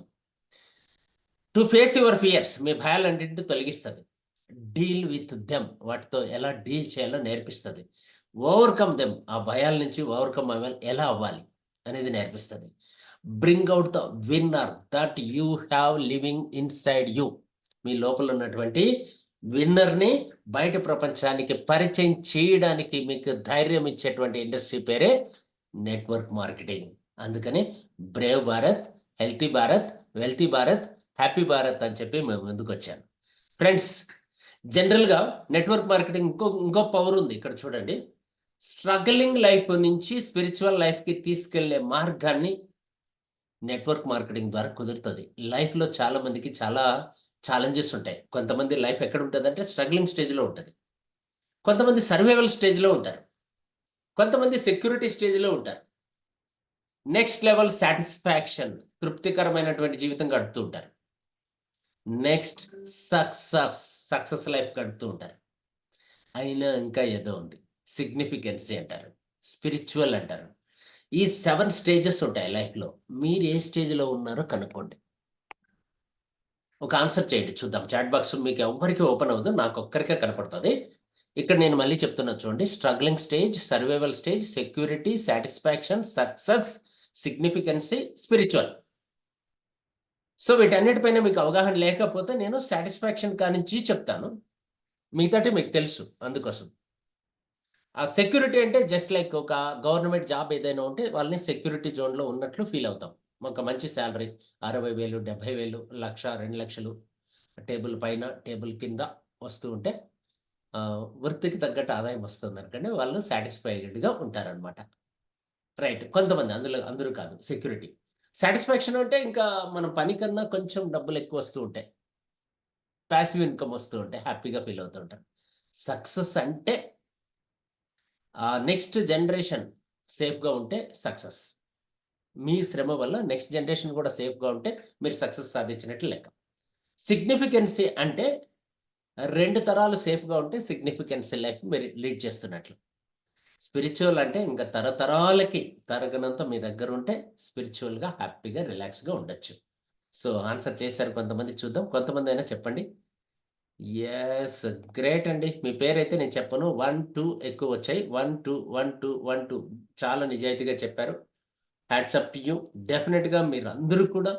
టు ఫేస్ యువర్ ఫియర్స్ మీ భయాలన్నిటిని తొలగిస్తది. డీల్ విత్ దెమ్ వాటితో ఎలా డీల్ చేయాలో నేర్పిస్తది. ఓవర్‌కమ్ దెమ్ ఆ భయాల నుంచి ఓవర్‌కమ్ ఎలా అవ్వాలి అనేది నేర్పిస్తది. Bring out the winner that you have living inside you. మీ లోపల ఉన్నటువంటి విన్నర్‌ని బయట ప్రపంచానికి పరిచయం చేయడానికి మీకు ధైర్యం ఇచ్చేటువంటి ఇండస్ట్రీ పేరే నెట్వర్క్ మార్కెటింగ్. అందుకని Brave Bharat, healthy Bharat, wealthy Bharat, happy Bharat అని చెప్పి మేము ముందుకొచ్చాను. ఫ్రెండ్స్ జనరల్‌గా నెట్వర్క్ మార్కెటింగ్ ఇంకో పవర్ ఉంది. ఇక్కడ చూడండి. స్ట్రగలింగ్ లైఫ్ నుంచి స్పిరిచ్యువల్ లైఫ్‌కి తీసుకెళ్ళే మార్గాన్ని నెట్వర్క్ మార్కెటింగ్ ద్వారా కుదురుతది. లైఫ్‌లో చాలా మందికి చాలా ఛాలెంజెస్ ఉంటాయి. కొంతమంది లైఫ్ ఎక్కడుంటదంటే స్ట్రగ్లింగ్ స్టేజ్‌లో ఉంటది. కొంతమంది సర్వైవల్ స్టేజ్‌లో ఉంటారు. కొంతమంది సెక్యూరిటీ స్టేజ్‌లో ఉంటారు. నెక్స్ట్ లెవెల్ సాటిస్ఫాక్షన్ తృప్తికరమైనటువంటి జీవితం గడుపుతూ ఉంటారు. Next success. సక్సెస్ లైఫ్ గడుపుతూ ఉంటారు. అయినా ఇంకా ఏదో ఉంది. సిగ్నిఫికెన్సీ అంటారు. స్పిరిచ్యువల్ అంటారు. ఈ 7 స్టేజెస్ ఉంటాయి లైఫ్‌లో. మీరు ఏ స్టేజ్‌లో ఉన్నారో కనుక్కోండి. ఒక ఆన్సర్ చేయండి చూద్దాం. చాట్ బాక్స్ మీకు ఎవ్వరికీ ఓపెన్ అవ్వదు. నాకొక్కరికే కనపడుతది. ఇక్కడ నేను మళ్ళీ చెప్తున్నాను చూడండి. Struggling stage, survival stage, security, satisfaction, success, significancy, spiritual. So, వీటన్నిటిపైన మీకు అవగాహన లేకపోతే నేను సాటిస్ఫాక్షన్ కానించి చెప్తాను. మిగతాటి మీకు తెలుసు అందుకోసం. ఆ సెక్యూరిటీ అంటే జస్ట్ లైక్ ఒక గవర్నమెంట్ జాబ్ ఏదైనా ఉంటే వాళ్ళని సెక్యూరిటీ జోన్‌లో ఉన్నట్లు ఫీల్ అవుతాం. ఒక మంచి సాలరీ 60,000, 70,000, 1,00,000, 2,00,000 టేబుల్ పైన, టేబుల్ కింద వస్తూ ఉంటే వృత్తికి తగ్గట్టు ఆదాయం వస్తుందనుకోండి వాళ్ళు సాటిస్ఫైడ్‌గా ఉంటారనమాట. రైట్. కొంతమంది అందరూ కాదు సెక్యూరిటీ. సాటిస్ఫాక్షన్ అంటే ఇంకా మనం పని కన్నా కొంచెం డబ్బులెక్కువ వస్తూ ఉంటాయి. పాసివ్ ఇన్‌కమ్ వస్తూ ఉంటాయి. హ్యాపీగా ఫీల్ అవుతూ ఉంటారు. సక్సెస్ అంటే నెక్స్ట్ జనరేషన్ సేఫ్‌గా ఉంటే సక్సెస్. మీ శ్రమ వల్ల నెక్స్ట్ జనరేషన్ కూడా సేఫ్‌గా ఉంటే మీరు సక్సెస్ సాధించినట్లు లెక్క. సిగ్నిఫికెన్సీ అంటే 2 తరాలు సేఫ్‌గా ఉంటే సిగ్నిఫికెన్సీ లైఫ్ మీరు లీడ్ చేస్తున్నట్లు. స్పిరిచ్యువల్ అంటే ఇంక తరతరాలకి తరగనంత మీ దగ్గరుంటే స్పిరిచ్యువల్‌గా హ్యాపీగా రిలాక్స్‌గా ఉండొచ్చు. సో, ఆన్సర్ చేశారు కొంతమంది చూద్దాం. కొంతమందైనా చెప్పండి. యెస్. గ్రేట్ అండి. మీ పేరైతే నేను చెప్పను. 1, 2 ఎక్కువొచ్చాయి. 1, 2, 1, 2, 1, 2 చాలా నిజాయితీగా చెప్పారు. Hats up to you. డెఫినిట్‌గా మీరందరూ కూడా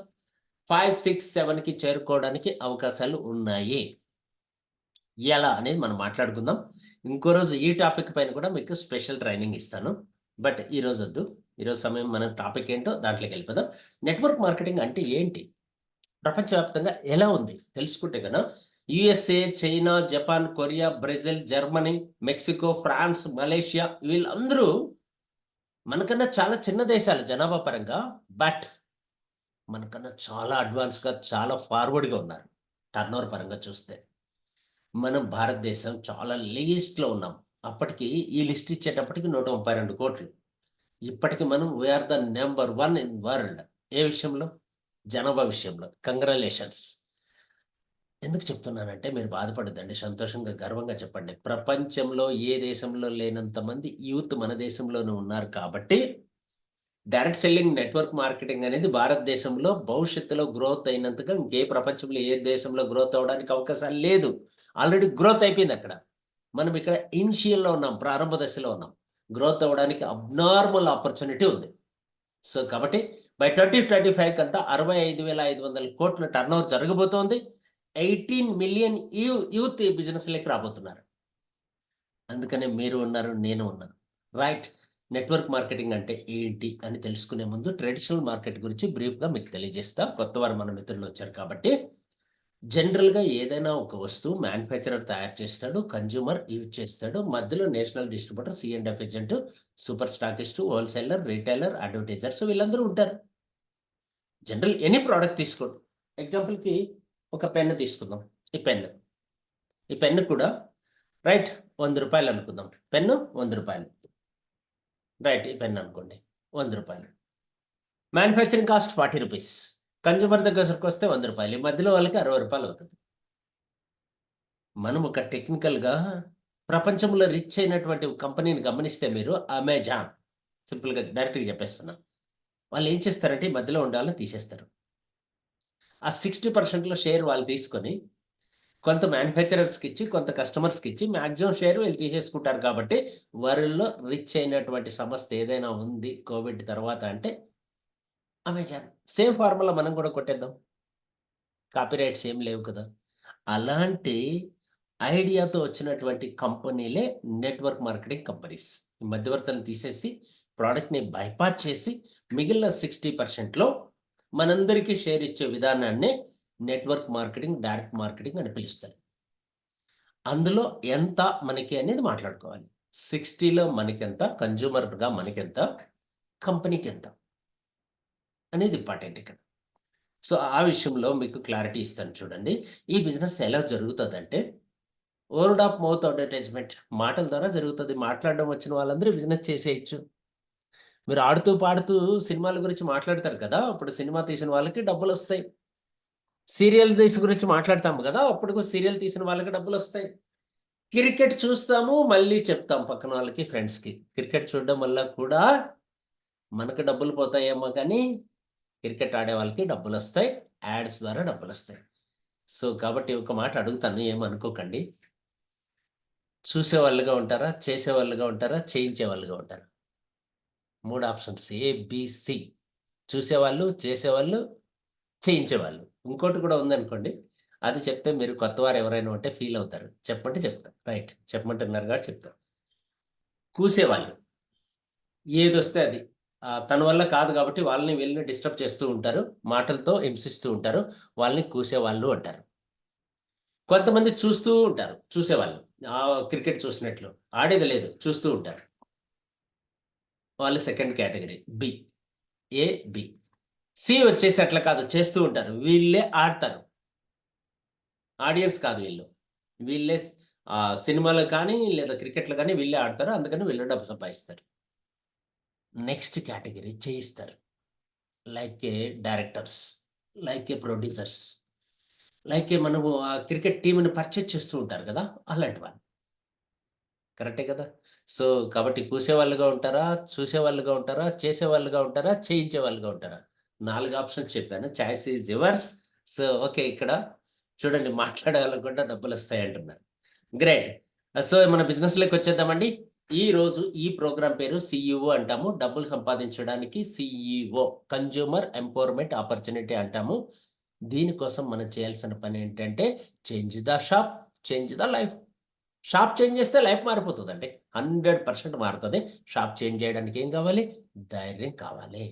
5, 6, 7కి చేరుకోవడానికి అవకాశాలు ఉన్నాయి. ఎలా అనేది మనం మాట్లాడుకుందాం. ఇంకో రోజు ఈ టాపిక్ పైన కూడా మీకు స్పెషల్ ట్రైనింగ్ ఇస్తాను. బట్ ఈరోజొద్దు. ఈరోజు సమయం మన టాపిక్ ఏంటో దాంట్లోకెళ్ళిపోదాం. నెట్వర్క్ మార్కెటింగ్ అంటే ఏంటి? ప్రపంచవ్యాప్తంగా ఎలా ఉంది? తెలుసుకుంటే గన USA, China, Japan, Korea, Brazil, Germany, Mexico, France, Malaysia వీళ్ళందరూ మనకన్నా చాలా చిన్న దేశాలు జనాభా పరంగా. బట్ మనకన్నా చాలా అడ్వాన్స్‌గా, చాలా ఫార్వర్డ్‌గా ఉన్నారు. టర్నోవర్ పరంగా చూస్తే. మనం భారతదేశం చాలా లీస్ట్‌లో ఉన్నాం. అప్పటికి ఈ లిస్ట్ ఇచ్చేటప్పటికి 132,00,00,000. ఇప్పటికి మనం we are the number 1 in world. ఏ విషయంలో? జనాభా విషయంలో. కంగ్రాలేషన్స్. ఎందుకు చెప్తున్నానంటే మీరు బాధపడొద్దండి. సంతోషంగా, గర్వంగా చెప్పండి. ప్రపంచంలో ఏ దేశంలో లేనంత మంది యూత్ మన దేశంలోనే ఉన్నారు కాబట్టి డైరెక్ట్ సెల్లింగ్ నెట్వర్క్ మార్కెటింగ్ అనేది భారతదేశంలో భవిష్యత్తులో గ్రోత్ అయినంతగా ఇంకే ప్రపంచంలో ఏ దేశంలో గ్రోత్ అవ్వడానికి అవకాశాలు లేదు. ఆల్రెడీ గ్రోత్ అయిపోయిందక్కడ. మనం ఇక్కడ ఇనిషియల్‌లో ఉన్నాం. ప్రారంభ దశలో ఉన్నాం. గ్రోత్ అవ్వడానికి అబ్నార్మల్ ఆపర్చునిటీ ఉంది. సో, కాబట్టి బై 2025 కంతా 65,500,00,00,000 టర్నోవర్ జరగబోతోంది. 18,000,000 యూత్ ఈ బిజినెస్‌లోకి రాబోతున్నారు. అందుకనే మీరు ఉన్నారు. నేను ఉన్నాను. రైట్. నెట్వర్క్ మార్కెటింగ్ అంటే ఏంటి అని తెలుసుకునే ముందు ట్రెడిషనల్ మార్కెట్ గురించి బ్రీఫ్‌గా మీకు తెలియజేస్తా. కొత్తవారు మన మిత్రులొచ్చారు కాబట్టి. జనరల్‌గా ఏదైనా ఒక వస్తువు మ్యానుఫ్యాక్చరర్ తయారు చేస్తాడు. కన్జ్యూమర్ యూజ్ చేస్తాడు. మధ్యలో national distributor, C and F agent, super stockist, wholesaler, retailer, advertisers వీళ్ళందరూ ఉంటారు. జనరల్ ఎనీ ప్రొడక్ట్ తీసుకోండి. ఎగ్జాంపుల్‌కి ఒక పెన్ తీసుకుందాం. ఈ పెన్. ఈ పెన్ కూడా రైట్ రూ. 100 అనుకుందాం. పెన్ను రూ. 100. రైట్. ఈ పెన్ అనుకోండి. రూ. 100. మ్యానుఫ్యాక్చరింగ్ కాస్ట్ రూ. 40. కన్జ్యూమర్ దగ్గరకొస్తే రూ. 100. ఈ మధ్యలో వాళ్ళకి రూ. 60 అవుతది. మనం ఒక టెక్నికల్‌గా ప్రపంచంలో రిచ్ అయినటువంటి కంపెనీని గమనిస్తే మీరు అమెజాన్. సింపుల్‌గా డైరెక్ట్‌గా చెప్పేస్తున్నా. వాళ్ళేం చేస్తారంటే ఈ మధ్యలో ఉండాలని తీసేస్తారు. ఆ 60%లో షేర్ వాళ్ళు తీసుకొని కొంత మ్యానుఫ్యాక్చరర్స్‌కిచ్చి, కొంత కస్టమర్స్‌కిచ్చి మాక్సిమం షేర్ వీళ్ళు తీసేసుకుంటారు కాబట్టి వరల్డ్‌లో రిచ్ అయినటువంటి సంస్థ ఏదైనా ఉంది కోవిడ్ తర్వాత అంటే అమెజాన్. సేమ్ ఫార్ములా మనం కూడా కొట్టేద్దాం. కాపీరైట్స్ ఏం లేవు కదా! అలాంటి ఐడియాతో వచ్చినటువంటి కంపెనీలే నెట్వర్క్ మార్కెటింగ్ కంపెనీస్. ఈ మధ్యవర్తులను తీసేసి ప్రొడక్ట్‌ని బైపాస్ చేసి మిగిలిన 60%లో మనందరికీ షేర్ ఇచ్చే విధానాన్నే నెట్వర్క్ మార్కెటింగ్, డైరెక్ట్ మార్కెటింగ్ అని పిలుస్తారు. అందులో ఎంత మనకి అనేది మాట్లాడుకోవాలి. 60లో మనకెంత, కన్జ్యూమర్‌గా మనకెంత, కంపెనీకెంత అనేది ఇంపార్టెంట్ ఇక్కడ. సో, ఆ విషయంలో మీకు క్లారిటీ ఇస్తాను చూడండి. ఈ బిజినెస్ ఎలా జరుగుతదంటే, వర్డ్ ఆఫ్ మౌత్ అడ్వర్టైజ్‌మెంట్ మాటల ద్వారా జరుగుతది. మాట్లాడడం వచ్చిన వాళ్ళందరూ బిజినెస్ చేసేయొచ్చు. మీరు ఆడుతూ, పాడుతూ సినిమాల గురించి మాట్లాడతారు కదా! అప్పుడు సినిమా తీసిన వాళ్ళకి డబ్బులొస్తాయి. సీరియల్ గురించి మాట్లాడతాము కదా, అప్పుడు సీరియల్ తీసిన వాళ్ళకి డబ్బులు వస్తాయి. క్రికెట్ చూస్తాము, మళ్ళీ చెప్తాం పక్కన వాళ్ళకి, ఫ్రెండ్స్కి. క్రికెట్ చూడడం వల్ల కూడా మనకు డబ్బులు పోతాయేమో కానీ క్రికెట్ ఆడే వాళ్ళకి డబ్బులు వస్తాయి, యాడ్స్ ద్వారా డబ్బులు వస్తాయి. సో కాబట్టి ఒక మాట అడుగుతాను, ఏమనుకోకండి. చూసేవాళ్ళుగా ఉంటారా, చేసేవాళ్ళుగా ఉంటారా, చేయించేవాళ్ళుగా ఉంటారా? 3 ఆప్షన్స్ ఏబిసి. చూసేవాళ్ళు, చేసేవాళ్ళు, చేయించేవాళ్ళు. ఇంకోటి కూడా ఉందనుకోండి, అది చెప్తే మీరు కొత్తవారు ఎవరైనా ఉంటే ఫీల్ అవుతారు. చెప్పమంటే చెప్తా. రైట్, చెప్పమంటున్నారు కాబట్టి చెప్తా. కూసేవాళ్ళు. ఏదొస్తే అది. తన వల్ల కాదు కాబట్టి వాళ్ళని వీళ్ళని డిస్టర్బ్ చేస్తూ ఉంటారు. మాటలతో హింసిస్తూ ఉంటారు. వాళ్ళని కూసేవాళ్ళు అంటారు. కొంతమంది చూస్తూ ఉంటారు చూసేవాళ్ళు. క్రికెట్ చూసినట్లు. ఆడేది లేదు, చూస్తూ ఉంటారు. వాళ్ళు సెకండ్ కేటగరీ బి. ఏ, బి. సి వచ్చేసి అట్లా కాదు, చేస్తూ ఉంటారు. వీళ్ళే ఆడతారు. ఆడియన్స్ కాదు వీళ్ళు. వీళ్ళే సినిమాలో కానీ లేదా క్రికెట్‌లో కానీ వీళ్ళే ఆడతారు. అందుకని వీళ్ళు డబ్బు సంపాదిస్తారు. నెక్స్ట్ కేటగరీ చేయిస్తారు. లైక్ ఏ డైరెక్టర్స్, లైక్ ఏ ప్రొడ్యూసర్స్, లైక్ ఏ మనము ఆ క్రికెట్ టీమ్‌ని పర్చేజ్ చేస్తూ ఉంటారు కదా! అలాంటి వాళ్ళు. కరెక్టే కదా! సో, కాబట్టి కూసేవాళ్ళుగా ఉంటారా? చూసేవాళ్ళుగా ఉంటారా? చేసేవాళ్ళుగా ఉంటారా? చేయించేవాళ్ళుగా ఉంటారా? 4 ఆప్షన్స్ చెప్పాను. Choice is yours. So, okay. ఇక్కడ చూడండి, మాట్లాడాలనుకుంటే డబ్బులొస్తాయంటున్నారు. గ్రేట్. సో, మన బిజినెస్‌లోకొచ్చేద్దామండి. ఈరోజు ఈ ప్రోగ్రామ్ పేరు సీఈఓ అంటాము. డబ్బులు సంపాదించడానికి సీఈఓ, కన్జ్యూమర్ ఎంపవర్‌మెంట్ ఆపర్చునిటీ అంటాము. దీనికోసం మనం చేయాల్సిన పనేంటంటే change the shop, change the life. Shop change చేస్తే లైఫ్ మారిపోతదండి. 100% మారుతది. షాప్ చేంజ్ చేయడానికి ఏం కావాలి? ధైర్యం కావాలి.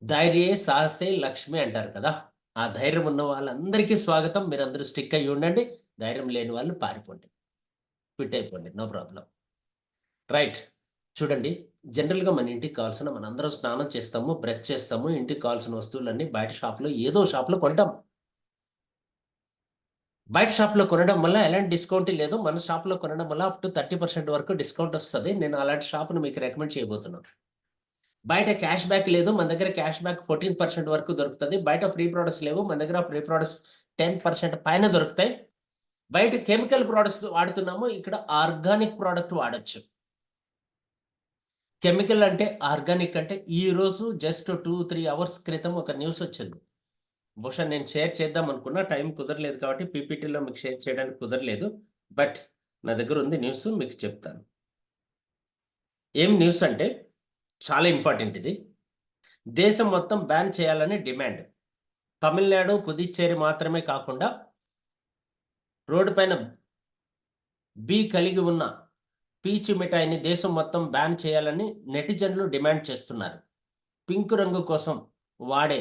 ధైర్యే సాహసే లక్ష్మి అంటారు కదా! ఆ ధైర్యం ఉన్న వాళ్ళందరికీ స్వాగతం. మీరందరూ స్టిక్ అయ్యి ఉండండి. ధైర్యం లేని వాళ్ళు పారిపోండి. క్విట్ అయిపోండి. No problem. రైట్. చూడండి, జనరల్‌గా మన ఇంటికి కావాల్సిన మనందరం స్నానం చేస్తాము, బ్రష్ చేస్తాము. ఇంటికి కావాల్సిన వస్తువులన్నీ బయట షాప్‌లో ఏదో షాప్‌లో కొంటాం. బయట షాప్‌లో కొనడం వల్ల ఎలాంటి డిస్కౌంట్ లేదు. మన షాప్‌లో కొనడం వల్ల అప్ టు 30% వరకు డిస్కౌంట్ వస్తది. నేను అలాంటి షాప్‌ని మీకు రికమెండ్ చేయబోతున్నాను. బయట క్యాష్ బ్యాక్ లేదు. మన దగ్గర క్యాష్ బ్యాక్ 14% వరకు దొరుకుతది. బయట ఫ్రీ ప్రొడక్ట్స్ లేవు. మన దగ్గర ఫ్రీ ప్రొడక్ట్స్ 10% పైన దొరుకుతాయి. బయట కెమికల్ ప్రొడక్ట్స్ వాడుతున్నాము. ఇక్కడ ఆర్గానిక్ ప్రొడక్ట్ వాడొచ్చు. కెమికల్ అంటే, ఆర్గానిక్ అంటే ఈరోజు జస్ట్ 2, 3 అవర్స్ క్రితం ఒక న్యూస్ వచ్చింది. బహుశా నేను షేర్ చేద్దాం అనుకున్నా. టైం కుదరలేదు కాబట్టి పీపీటీలో మీకు షేర్ చేయడానికి కుదరలేదు. బట్ నా దగ్గర ఉంది న్యూస్, మీకు చెప్తాను. ఏం న్యూస్ అంటే చాలా ఇంపార్టెంట్ ఇది. దేశం మొత్తం బ్యాన్ చేయాలని డిమాండ్. తమిళనాడు, పుదుచ్చేరి మాత్రమే కాకుండా రోడ్డు పైన కలిగి ఉన్న పీచు మిఠాయిని దేశం మొత్తం బ్యాన్ చేయాలని నెటిజన్లు డిమాండ్ చేస్తున్నారు. పింక్ రంగు కోసం వాడే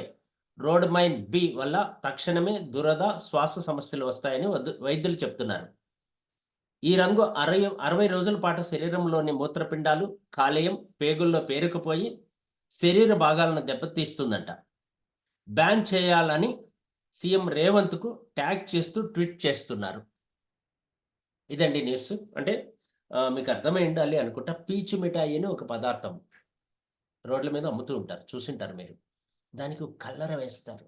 రోడమైన్ బి వల్ల తక్షణమే దురద, శ్వాస సమస్యలు వస్తాయని వైద్యులు చెప్తున్నారు. ఈ రంగు 60 రోజుల పాటు శరీరంలోని మూత్రపిండాలు, కాలేయం, పేగుల్లో పేరుకుపోయి శరీర భాగాలను దెబ్బతీస్తుందంట. బ్యాన్ చేయాలని సీఎం రేవంత్‌కు ట్యాగ్ చేస్తూ ట్వీట్ చేస్తున్నారు. ఇదండి న్యూస్. అంటే మీకు అర్థమై ఉండాలి అనుకుంటా. పీచు మిఠాయి అని ఒక పదార్థం రోడ్ల మీద అమ్ముతూ ఉంటారు. చూసుంటారు మీరు. దానికి ఒక కలర్ వేస్తారు.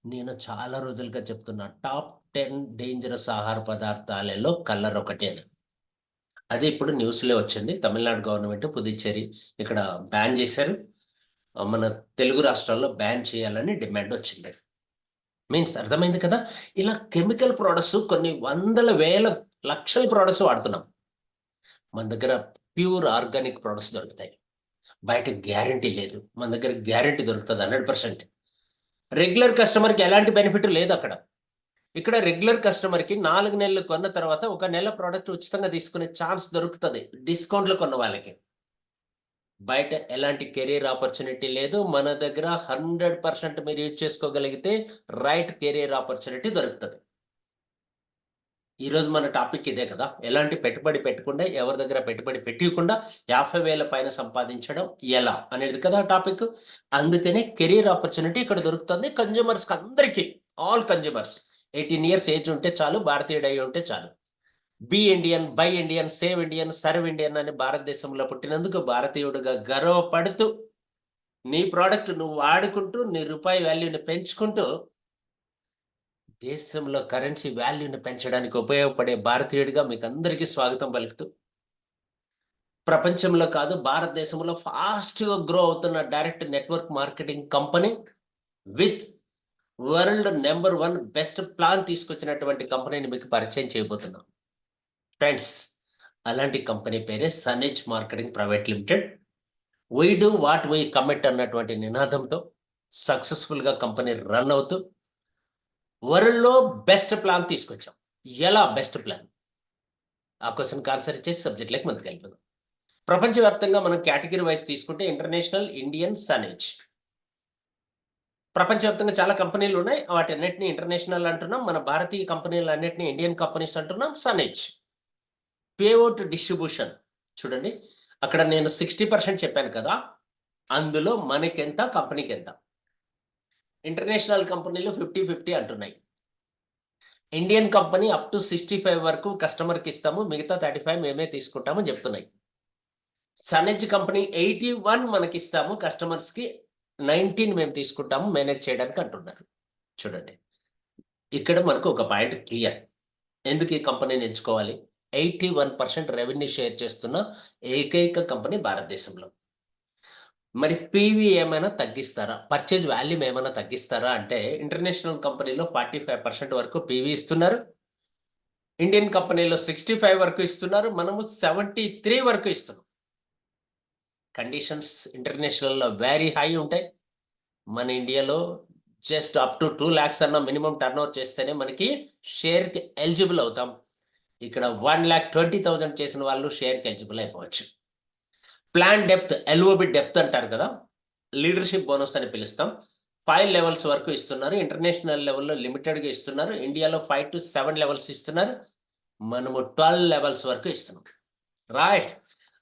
నేను చాలా రోజులుగా చెప్తున్నా, టాప్ 10 డేంజరస్ ఆహార పదార్థాలలో కలర్ ఒకటి అని. అది ఇప్పుడు న్యూస్‌లో వచ్చింది. తమిళనాడు గవర్నమెంట్, పుదుచ్చేరి ఇక్కడ బ్యాన్ చేశారు. మన తెలుగు రాష్ట్రాల్లో బ్యాన్ చేయాలని డిమాండ్ వచ్చింది. మీన్స్ అర్థమైంది కదా! ఇలా కెమికల్ ప్రొడక్ట్స్ కొన్ని వందల, వేల, లక్షల ప్రొడక్ట్స్ వాడుతున్నాం. మన దగ్గర ప్యూర్ ఆర్గానిక్ ప్రొడక్ట్స్ దొరుకుతాయి. బయట గ్యారంటీ లేదు. మన దగ్గర గ్యారంటీ దొరుకుతది 100%. రెగ్యులర్ కస్టమర్‌కి ఎలాంటి బెనిఫిట్ లేదక్కడ. ఇక్కడ రెగ్యులర్ కస్టమర్‌కి 4 నెలలు కొన్న తర్వాత ఒక నెల ప్రొడక్ట్ ఉచితంగా తీసుకునే ఛాన్స్ దొరుకుతది. డిస్కౌంట్‌లో కొన్న వాళ్ళకి. బయట ఎలాంటి కెరియర్ ఆపర్చునిటీ లేదు. మన దగ్గర 100% మీరు యూజ్ చేసుకోగలిగితే రైట్ కెరియర్ ఆపర్చునిటీ దొరుకుతది. ఈరోజు మన టాపిక్ ఇదే కదా! ఎలాంటి పెట్టుబడి పెట్టకుండా, ఎవరి దగ్గర పెట్టుబడి పెట్టియకుండా 50,000 పైన సంపాదించడం ఎలా? అనేది కదా టాపిక్. అందుకనే కెరియర్ ఆపర్చునిటీ ఇక్కడ దొరుకుతుంది కన్స్యూమర్స్‌కి అందరికి. All consumers. 18 ఇయర్స్ ఏజ్ ఉంటే చాలు, భారతీయుడై ఉంటే చాలు. Be Indian, buy Indian, save Indian, serve Indian అని భారతదేశంలో పుట్టినందుకు భారతీయుడిగా గర్వపడుతూ, నీ ప్రొడక్ట్ నువ్వు వాడుకుంటూ, నీ రూపాయి వాల్యూని పెంచుకుంటూ దేశంలో కరెన్సీ వాల్యూని పెంచడానికి ఉపయోగపడే భారతీయుడిగా మీకు అందరికీ స్వాగతం పలుకుతూ, ప్రపంచంలో కాదు భారతదేశంలో ఫాస్ట్‌గా గ్రో అవుతున్న direct network marketing company with world number 1 best plan తీసుకొచ్చినటువంటి కంపెనీని మీకు పరిచయం చేయబోతున్నాం. ఫ్రెండ్స్, అలాంటి కంపెనీ పేరే SunEdge marketing private limited. We do what we commit అన్నటువంటి నినాదంతో సక్సెస్‌ఫుల్‌గా కంపెనీ రన్ అవుతూ వరల్డ్‌లో బెస్ట్ ప్లాన్ తీసుకొచ్చాం. ఎలా బెస్ట్ ప్లాన్? ఆ క్వెషన్‌కి ఆన్సర్ ఇచ్చేసి సబ్జెక్ట్‌లోకి ముందుకెళ్ళిపోదాం. ప్రపంచవ్యాప్తంగా మనం కేటగిరీ వైస్ తీసుకుంటే ఇంటర్నేషనల్, ఇండియన్, సన్ఎడ్జ్. ప్రపంచవ్యాప్తంగా చాలా కంపెనీలు ఉన్నాయి. వాటన్నిటిని ఇంటర్నేషనల్ అంటున్నాం. మన భారతీయ కంపెనీలన్నిటిని ఇండియన్ కంపెనీస్ అంటున్నాం. సన్ఎడ్జ్. పేఅవుట్ డిస్ట్రిబ్యూషన్ చూడండి. అక్కడ నేను 60% చెప్పాను కదా! అందులో మనకెంత, కంపెనీకెంత. ఇంటర్నేషనల్ కంపెనీలు 50-50 అంటున్నాయి. ఇండియన్ కంపెనీ అప్ టు 65 వరకు కస్టమర్‌కి ఇస్తాము. మిగతా 35 మేమే తీసుకుంటామని చెప్తున్నాయి. సన్ఎడ్జ్ కంపెనీ 81 మనకిస్తాము కస్టమర్స్‌కి. 19 మేము తీసుకుంటాము మేనేజ్ చేయడానికి అంటున్నారు. చూడండి. ఇక్కడ మనకు ఒక పాయింట్ క్లియర్. ఎందుకు ఈ కంపెనీని ఎంచుకోవాలి? 81% రెవెన్యూ షేర్ చేస్తున్న ఏకైక కంపెనీ భారతదేశంలో. మరి పీవీ ఏమైనా తగ్గిస్తారా? పర్చేజ్ వాల్యూమ్ ఏమైనా తగ్గిస్తారా అంటే ఇంటర్నేషనల్ కంపెనీలో 45% వరకు పీవీ ఇస్తున్నారు. ఇండియన్ కంపెనీలో 65 వరకు ఇస్తున్నారు. మనము 73 వరకు ఇస్తున్నాం. కండిషన్స్ ఇంటర్నేషనల్‌లో వెరీ హై ఉంటాయి. మన ఇండియాలో జస్ట్ అప్ టు 2 లాక్స్ అన్న మినిమమ్ టర్నోవర్ చేస్తేనే మనకి షేర్‌కి ఎలిజిబుల్ అవుతాం. ఇక్కడ 1,20,000 చేసిన వాళ్ళు షేర్‌కి ఎలిజిబుల్ అయిపోవచ్చు. ప్లాన్ డెప్త్, ఎల్ఓబి డెప్త్ అంటారు కదా! లీడర్‌షిప్ బోనస్ అని పిలుస్తాం. 5 లెవెల్స్ వరకు ఇస్తున్నారు. ఇంటర్నేషనల్ లెవెల్‌లో లిమిటెడ్‌గా ఇస్తున్నారు. ఇండియాలో 5-7 లెవెల్స్ ఇస్తున్నారు. మనము 12 లెవెల్స్ వరకు ఇస్తున్నాం. రైట్.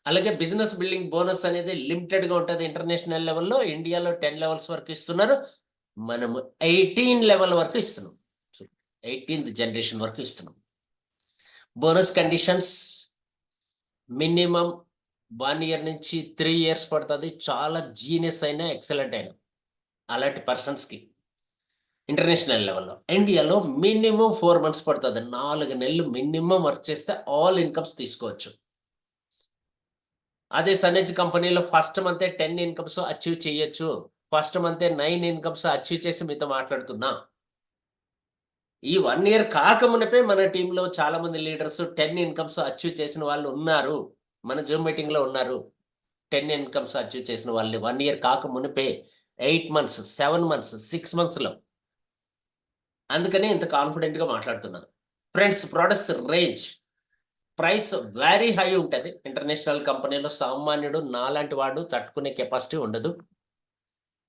అలాగే బిజినెస్ బిల్డింగ్ బోనస్ అనేది లిమిటెడ్‌గా ఉంటది ఇంటర్నేషనల్ లెవెల్‌లో. ఇండియాలో 10 లెవెల్స్ వరకు ఇస్తున్నారు. మనము 18 లెవెల్ వరకు ఇస్తున్నాం. 18థ్ జనరేషన్ వరకు ఇస్తున్నాం. బోనస్ కండిషన్స్ మినిమమ్ 1 ఇయర్ నుంచి 3 ఇయర్స్ పడతది. చాలా జీనియస్ అయిన, ఎక్సలెంట్ అయిన అలాంటి పర్సన్స్‌కి ఇంటర్నేషనల్ లెవెల్‌లో. ఇండియాలో మినిమమ్ 4 మంత్స్ పడతది. 4 నెలలు మినిమమ్ వర్క్ చేస్తే ఆల్ ఇన్‌కమ్స్ తీసుకోవచ్చు. అదే సన్ఎడ్జ్ కంపెనీలో ఫస్ట్ మంతే 10 ఇన్‌కమ్స్ అచీవ్ చేయొచ్చు. ఫస్ట్ మంతే 9 ఇన్‌కమ్స్ అచీవ్ చేసి మీతో మాట్లాడుతున్నా. ఈ 1 ఇయర్ కాకమునుపే మన టీమ్‌లో చాలా మంది లీడర్స్ 10 ఇన్‌కమ్స్ అచీవ్ చేసిన వాళ్ళు ఉన్నారు. మన జూమ్ మీటింగ్‌లో ఉన్నారు. 10 ఇన్‌కమ్స్ అచీవ్ చేసిన వాళ్ళు 1 ఇయర్ కాకమునుపే 8 మంత్స్, 7 మంత్స్, 6 మంత్స్‌లో. అందుకనే ఇంత కాన్ఫిడెంట్‌గా మాట్లాడుతున్నాను. Friends, products range, price very high ఉంటది. ఇంటర్నేషనల్ కంపెనీలో సామాన్యుడు నాలాంటి వాడు తట్టుకునే కెపాసిటీ ఉండదు.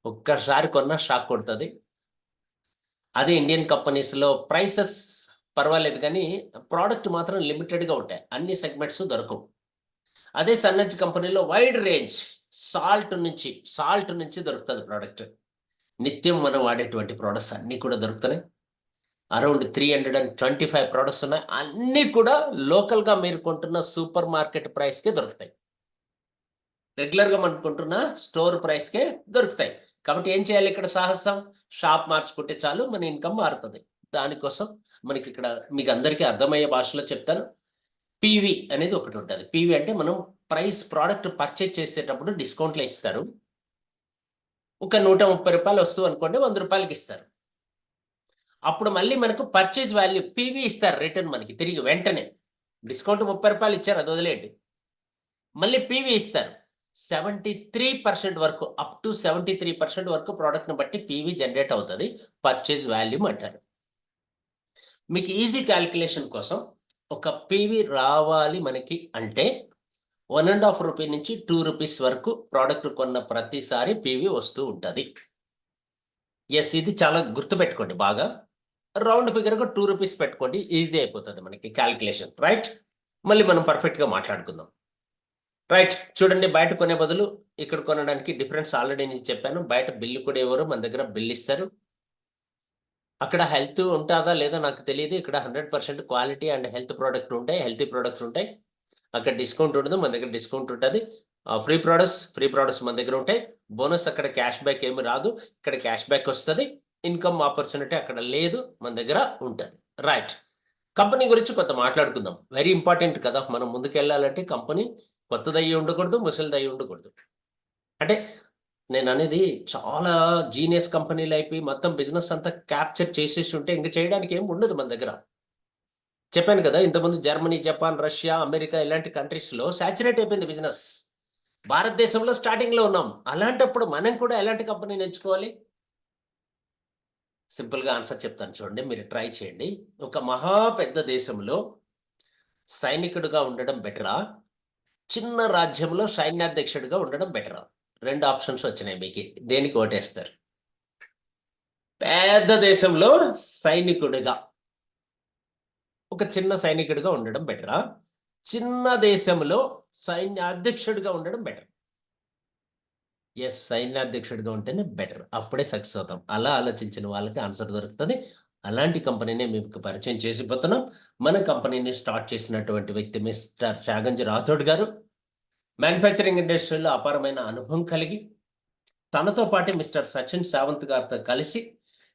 ఒక్కసారి కొన్నా షాక్ కొడతది. అదే ఇండియన్ కంపెనీస్‌లో ప్రైసెస్ పర్వాలేదు గానీ, ప్రొడక్ట్ మాత్రం లిమిటెడ్‌గా ఉంటాయి. అన్ని సెగ్మెంట్స్ దొరకవు. అదే సన్‌ఎడ్జ్ కంపెనీలో వైడ్ రేంజ్ సాల్ట్ నుంచి దొరుకుతది ప్రొడక్ట్. నిత్యం మనం వాడేటువంటి ప్రొడక్ట్స్ అన్నీ కూడా దొరుకుతున్నాయి. అరౌండ్ 325 ప్రొడక్ట్స్ ఉన్నాయి. అన్నీ కూడా లోకల్‌గా మీరు కొంటున్న సూపర్ మార్కెట్ ప్రైస్‌కే దొరుకుతాయి. రెగ్యులర్‌గా మనం కొంటున్న స్టోర్ ప్రైస్‌కే దొరుకుతాయి. కాబట్టి ఏం చేయాలి ఇక్కడ సాహసం? షాప్ మార్చుకుంటే చాలు మన ఇన్‌కమ్ మారుతది. దానికోసం మనకిక్కడ మీకందరికీ అర్థమయ్యే భాషలో చెప్తాను. పీవీ అనేది ఒకటుంటది. పీవీ అంటే మనం ప్రొడక్ట్ పర్చేజ్ చేసేటప్పుడు డిస్కౌంట్‌లో ఇస్తారు. ఒక రూ. 130 వస్తువు అనుకోండి రూ. 100కి ఇస్తారు. అప్పుడు మళ్ళీ మనకు పర్చేజ్ వాల్యూ పీవీ ఇస్తారు రిటర్న్ మనకి తిరిగి వెంటనే. డిస్కౌంట్ రూ. 30 ఇచ్చారు అది వదిలేయండి. మళ్ళీ పీవీ ఇస్తారు. 73% వరకు అప్ టు 73% వరకు ప్రొడక్ట్‌ని బట్టి పీవీ జనరేట్ అవుతది. పర్చేజ్ వాల్యూమ్ అంటారు. మీకు ఈజీ కాలిక్యులేషన్ కోసం ఒక పీవీ రావాలి మనకి అంటే రూ. 1.5 నుంచి రూ. 2 వరకు ప్రొడక్ట్ కొన్న ప్రతిసారి పీవీ వస్తూ ఉంటది. యెస్, ఇది చాలా గుర్తుపెట్టుకోండి బాగా. రౌండ్ ఫిగర్‌గా రూ. 2 పెట్టుకోండి. ఈజీ అయిపోతది మనకి కాలిక్యులేషన్. రైట్? మళ్ళీ మనం పర్ఫెక్ట్‌గా మాట్లాడుకుందాం. రైట్. చూడండి, బయట కొనే బదులు ఇక్కడ కొనడానికి డిఫరెన్స్ ఆల్రెడీ నేను చెప్పాను. బయట బిల్లు కూడా ఇవ్వరు. మన దగ్గర బిల్ ఇస్తారు. అక్కడ హెల్త్ ఉంటాదా లేదా నాకు తెలీదు. ఇక్కడ 100% క్వాలిటీ అండ్ హెల్త్ ప్రొడక్ట్ ఉంటాయి. హెల్తీ ప్రొడక్ట్స్ ఉంటాయి. అక్కడ డిస్కౌంట్ ఉండదు. మన దగ్గర డిస్కౌంట్ ఉంటది. ఫ్రీ ప్రొడక్ట్స్ మన దగ్గర ఉంటాయి. బోనస్ అక్కడ క్యాష్ బ్యాక్ ఏమి రాదు. ఇక్కడ క్యాష్ బ్యాక్ వస్తది. ఇన్కమ్ ఆపర్చునిటీ అక్కడ లేదు, మన దగ్గర ఉంటుంది. రైట్. కంపెనీ గురించి కొంత మాట్లాడుకుందాం. వెరీ ఇంపార్టెంట్ కదా! మనం ముందుకెళ్ళాలంటే కంపెనీ కొత్తదయ్యి ఉండకూడదు, ముసలిదయ్యి ఉండకూడదు. అంటే నేననేది చాలా జీనియస్ కంపెనీలయిపోయి మొత్తం బిజినెస్ అంతా క్యాప్చర్ చేసేసి ఉంటే ఇంక చేయడానికి ఏమి ఉండదు మన దగ్గర. చెప్పాను కదా! ఇంతకుముందు జర్మనీ, జపాన్, రష్యా, అమెరికా ఇలాంటి కంట్రీస్‌లో సాచురేట్ అయిపోయింది బిజినెస్. భారతదేశంలో స్టార్టింగ్‌లో ఉన్నాం. అలాంటప్పుడు మనం కూడా ఎలాంటి కంపెనీని ఎంచుకోవాలి? సింపుల్‌గా ఆన్సర్ చెప్తాను చూడండి. మీరు ట్రై చేయండి. ఒక మహా పెద్ద దేశంలో సైనికుడిగా ఉండడం బెటరా? చిన్న రాజ్యంలో సైన్యాధ్యక్షుడిగా ఉండడం బెటరా? 2 ఆప్షన్స్ వచ్చినాయి మీకి. దేనికి ఓటేస్తారు? పెద్ద దేశంలో సైనికుడిగా, ఒక చిన్న సైనికుడిగా ఉండడం బెటరా? చిన్న దేశంలో సైన్యాధ్యక్షుడిగా ఉండడం బెటర్. యెస్. సైన్యాధ్యక్షుడిగా ఉంటేనే బెటర్. అప్పుడే సక్సెస్ అవుతాం. అలా ఆలోచించిన వాళ్ళకి ఆన్సర్ దొరుకుతది. అలాంటి కంపెనీనే మీకు పరిచయం చేసిపోతున్నాం. మన కంపెనీని స్టార్ట్ చేసినటువంటి వ్యక్తి మిస్టర్ చాగంజి రాథోడ్ గారు. మ్యానుఫ్యాక్చరింగ్ ఇండస్ట్రీలో అపారమైన అనుభవం కలిగి, తనతో పాటు మిస్టర్ సచిన్ సావంత్ గారితో కలిసి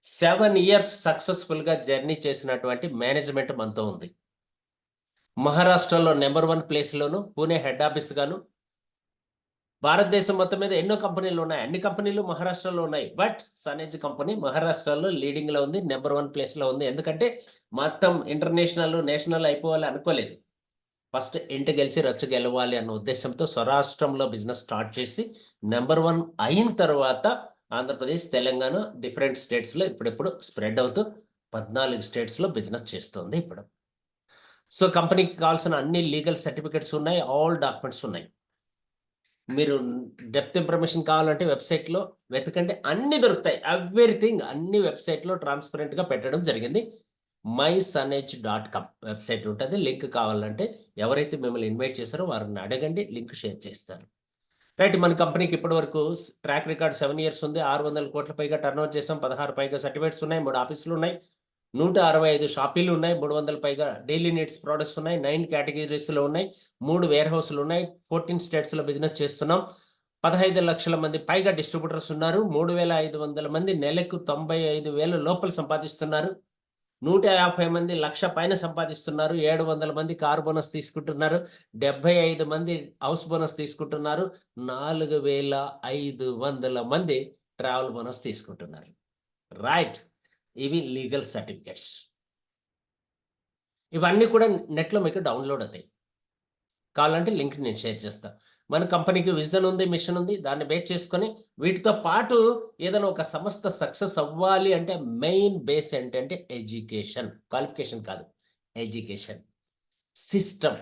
7 ఇయర్స్ సక్సెస్‌ఫుల్‌గా జర్నీ చేసినటువంటి మేనేజ్‌మెంట్ మనతో ఉంది. మహారాష్ట్రలో నంబర్ 1 ప్లేస్‌లోను, పూణే హెడ్ ఆఫీస్ గాను, భారతదేశం మొత్తం మీద ఎన్నో కంపెనీలున్నాయి. అన్ని కంపెనీలు మహారాష్ట్రలో ఉన్నాయి. బట్ సనేజ్ కంపెనీ మహారాష్ట్రలో లీడింగ్‌లో ఉంది. నంబర్ 1 ప్లేస్‌లో ఉంది. ఎందుకంటే మొత్తం ఇంటర్నేషనల్, నేషనల్ అయిపోవాలి అనుకోలేదు. ఫస్ట్ ఇంట గెలిచి రచ్చ గెలవాలి అన్న ఉద్దేశ్యంతో స్వరాష్ట్రంలో బిజినెస్ స్టార్ట్ చేసి నంబర్ 1 అయిన తర్వాత ఆంధ్రప్రదేశ్, తెలంగాణ డిఫరెంట్ స్టేట్స్‌లో ఇప్పుడిప్పుడు స్ప్రెడ్ అవుతూ 14 స్టేట్స్‌లో బిజినెస్ చేస్తోంది ఇప్పుడు. సో, కంపెనీకి కావాల్సిన అన్ని లీగల్ సర్టిఫికేట్స్ ఉన్నాయి. ఆల్ డాక్యుమెంట్స్ ఉన్నాయి. మీరు డెప్త్ ఇన్ఫర్మేషన్ కావాలంటే వెబ్‌సైట్‌లో వెతకండి. అన్నీ దొరుకుతాయి. ఎవ్రీథింగ్ అన్ని వెబ్‌సైట్‌లో ట్రాన్స్‌పరెంట్‌గా పెట్టడం జరిగింది. mySunedge.com వెబ్‌సైట్ ఉంటది. లింక్ కావాలంటే ఎవరైతే మిమ్మల్ని ఇన్వైట్ చేసారో వారిని అడగండి. లింక్ షేర్ చేస్తాను. రైట్. మన కంపెనీకి ఇప్పటివరకు ట్రాక్ రికార్డ్ 7 ఇయర్స్ ఉంది. 600,00,00,000 పైగా టర్నోవర్ చేసాం. 16 పైగా సర్టిఫికేట్స్ ఉన్నాయి. 3 ఆఫీసులున్నాయి. 165 షాపులున్నాయి. 300 పైగా డైలీ నీడ్స్ ప్రొడక్ట్స్ ఉన్నాయి. 9 కేటగరీస్‌లో ఉన్నాయి. 3 వేర్ హౌస్‌లున్నాయి. 14 స్టేట్స్‌లో బిజినెస్ చేస్తున్నాం. 15,00,000 మంది పైగా డిస్ట్రిబ్యూటర్స్ ఉన్నారు. 3,500 మంది నెలకు 95,000 లోపల సంపాదిస్తున్నారు. 150 మంది 1,00,000 పైన సంపాదిస్తున్నారు. 700 మంది కారు బోనస్ తీసుకుంటున్నారు. 75 మంది హౌస్ బోనస్ తీసుకుంటున్నారు. 4,500 మంది ట్రావెల్ బోనస్ తీసుకుంటున్నారు. రైట్. ఇవి లీగల్ సర్టిఫికేట్స్. ఇవన్నీ కూడా నెట్‌లో మీకు డౌన్‌లోడ్ అవుతాయి. కావాలంటే లింక్ నేను షేర్ చేస్తా. మన కంపెనీకి విజన్ ఉంది, మిషన్ ఉంది. దాన్ని బేస్ చేసుకొని వీటితో పాటు ఏదైనా ఒక సంస్థ సక్సెస్ అవ్వాలి అంటే మెయిన్ బేస్ ఏంటంటే ఎడ్యుకేషన్. క్వాలిఫికేషన్ కాదు. ఎడ్యుకేషన్. సిస్టమ్.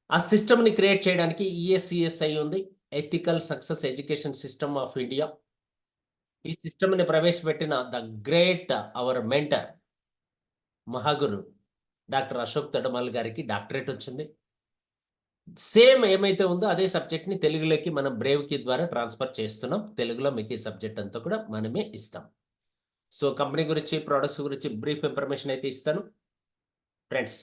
ఆ సిస్టమ్‌ని క్రియేట్ చేయడానికి ఈఎస్ఈఎస్ఐ ఉంది. Ethical success education system of India. ఈ సిస్టమ్‌ని ప్రవేశపెట్టిన ద గ్రేట్ అవర్ మెంటర్ మహాగురు డాక్టర్ అశోక్ తొడమల్ గారికి డాక్టరేట్ వచ్చింది. సేమ్ ఏమైతే ఉందో అదే సబ్జెక్ట్‌ని తెలుగులోకి మనం బ్రేవ్‌కి ద్వారా ట్రాన్స్‌ఫర్ చేస్తున్నాం. తెలుగులో మీకు ఈ సబ్జెక్ట్ అంతా కూడా మనమే ఇస్తాం. సో, కంపెనీ గురించి, ప్రొడక్ట్స్ గురించి బ్రీఫ్ ఇన్ఫర్మేషన్ అయితే ఇస్తాను. ఫ్రెండ్స్